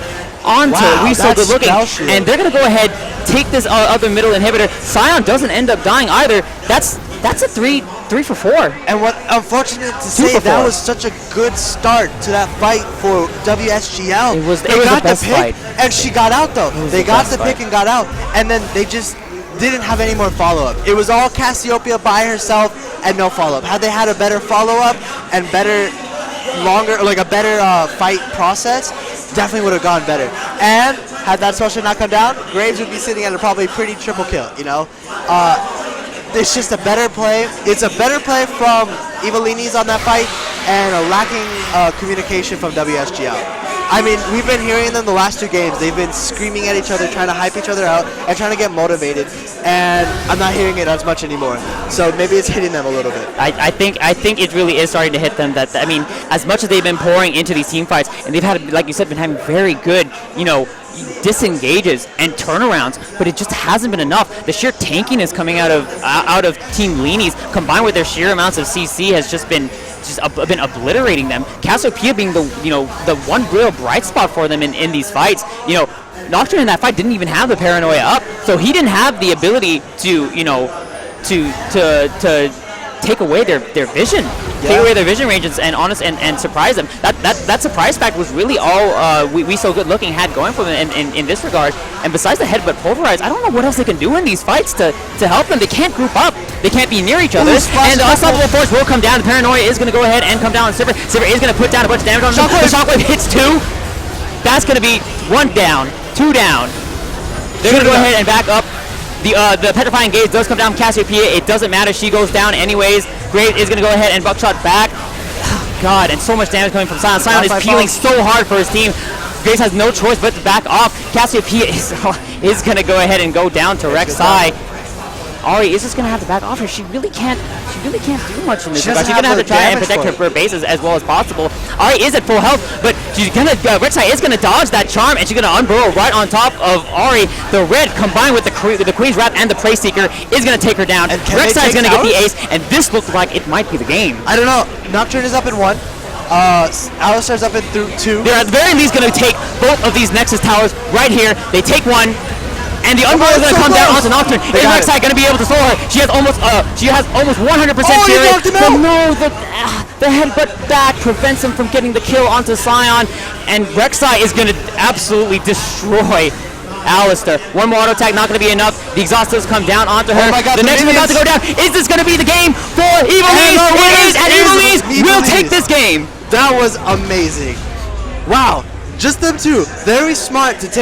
onto We So Good Looking, and they're going to go ahead, take this other middle inhibitor. Sion doesn't end up dying either. That's a 3 for 4. And what unfortunate to say, that was such a good start to that fight for WSGL. It was the best fight. And she got out though. They got the pick and got out, and then they just didn't have any more follow-up. It was all Cassiopeia by herself and no follow-up. Had they had a better follow-up and a better fight process, definitely would have gone better. And had that special not come down, Graves would be sitting at a probably pretty triple kill. It's just a better play. It's a better play from Evilini's on that fight, and a lacking communication from WSGL. I mean, we've been hearing them the last 2 games. They've been screaming at each other, trying to hype each other out, and trying to get motivated. And I'm not hearing it as much anymore. So maybe it's hitting them a little bit. I think it really is starting to hit them. As much as they've been pouring into these team fights, and they've had, like you said, been having very good, disengages and turnarounds, but it just hasn't been enough. The sheer tankiness coming out of Team Leanies, combined with their sheer amounts of CC, has just been obliterating them. Cassiopeia being the one real bright spot for them in these fights. Nocturne in that fight didn't even have the paranoia up, so he didn't have the ability to take away their vision. Take away their vision ranges and surprise them. That surprise fact was really all we So Good Looking had going for them in this regard. And besides the headbutt pulverize, I don't know what else they can do in these fights to help them. They can't group up. They can't be near each other. And the unstoppable force will come down. The paranoia is going to go ahead and come down on Sivir. Sivir is going to put down a bunch of damage on them. The shockwave hits 2. That's going to be 1 down, 2 down. They're going to go ahead and back up. The petrifying gaze does come down Cassiopeia. It doesn't matter. She goes down anyways. Graves is going to go ahead and buckshot back. Oh, God, and so much damage coming from Sion. Sion is peeling so hard for his team. Graves has no choice but to back off. Cassiopeia is going to go ahead and go down to Rek'Sai. Ari is just gonna have to back off her. She really can't do much in this She regard. doesn't She's gonna have have to the try and damage protect for her base as well as possible. Ari is at full health, but she's gonna Rek'Sai is gonna dodge that charm, and she's gonna unburrow right on top of Ari. The red combined with the Queen's Wrath and the Prey Seeker is gonna take her down. And can they Rek'Sai is take gonna get the towers? ace, and this looks like it might be the game. I don't know. Nocturne is up in 1. Alistar's up in 2. They're at the very least going to take both of these Nexus towers right here. They take one, and the Unburrow is going to come down onto Nocturne. Is Rek'Sai going to be able to slow her? She has almost 100% he share knocked him rate. But out! no, the headbutt back prevents him from getting the kill onto Sion, and Rek'Sai is going to absolutely destroy Alistar. One more auto attack, not going to be enough. The exhaustives come down onto her. Oh my God, the the next one's about to go down. Is this going to be the game for Evilise? It is, and Evilise will take this game. That was amazing. Wow. Just them two. Very smart to take.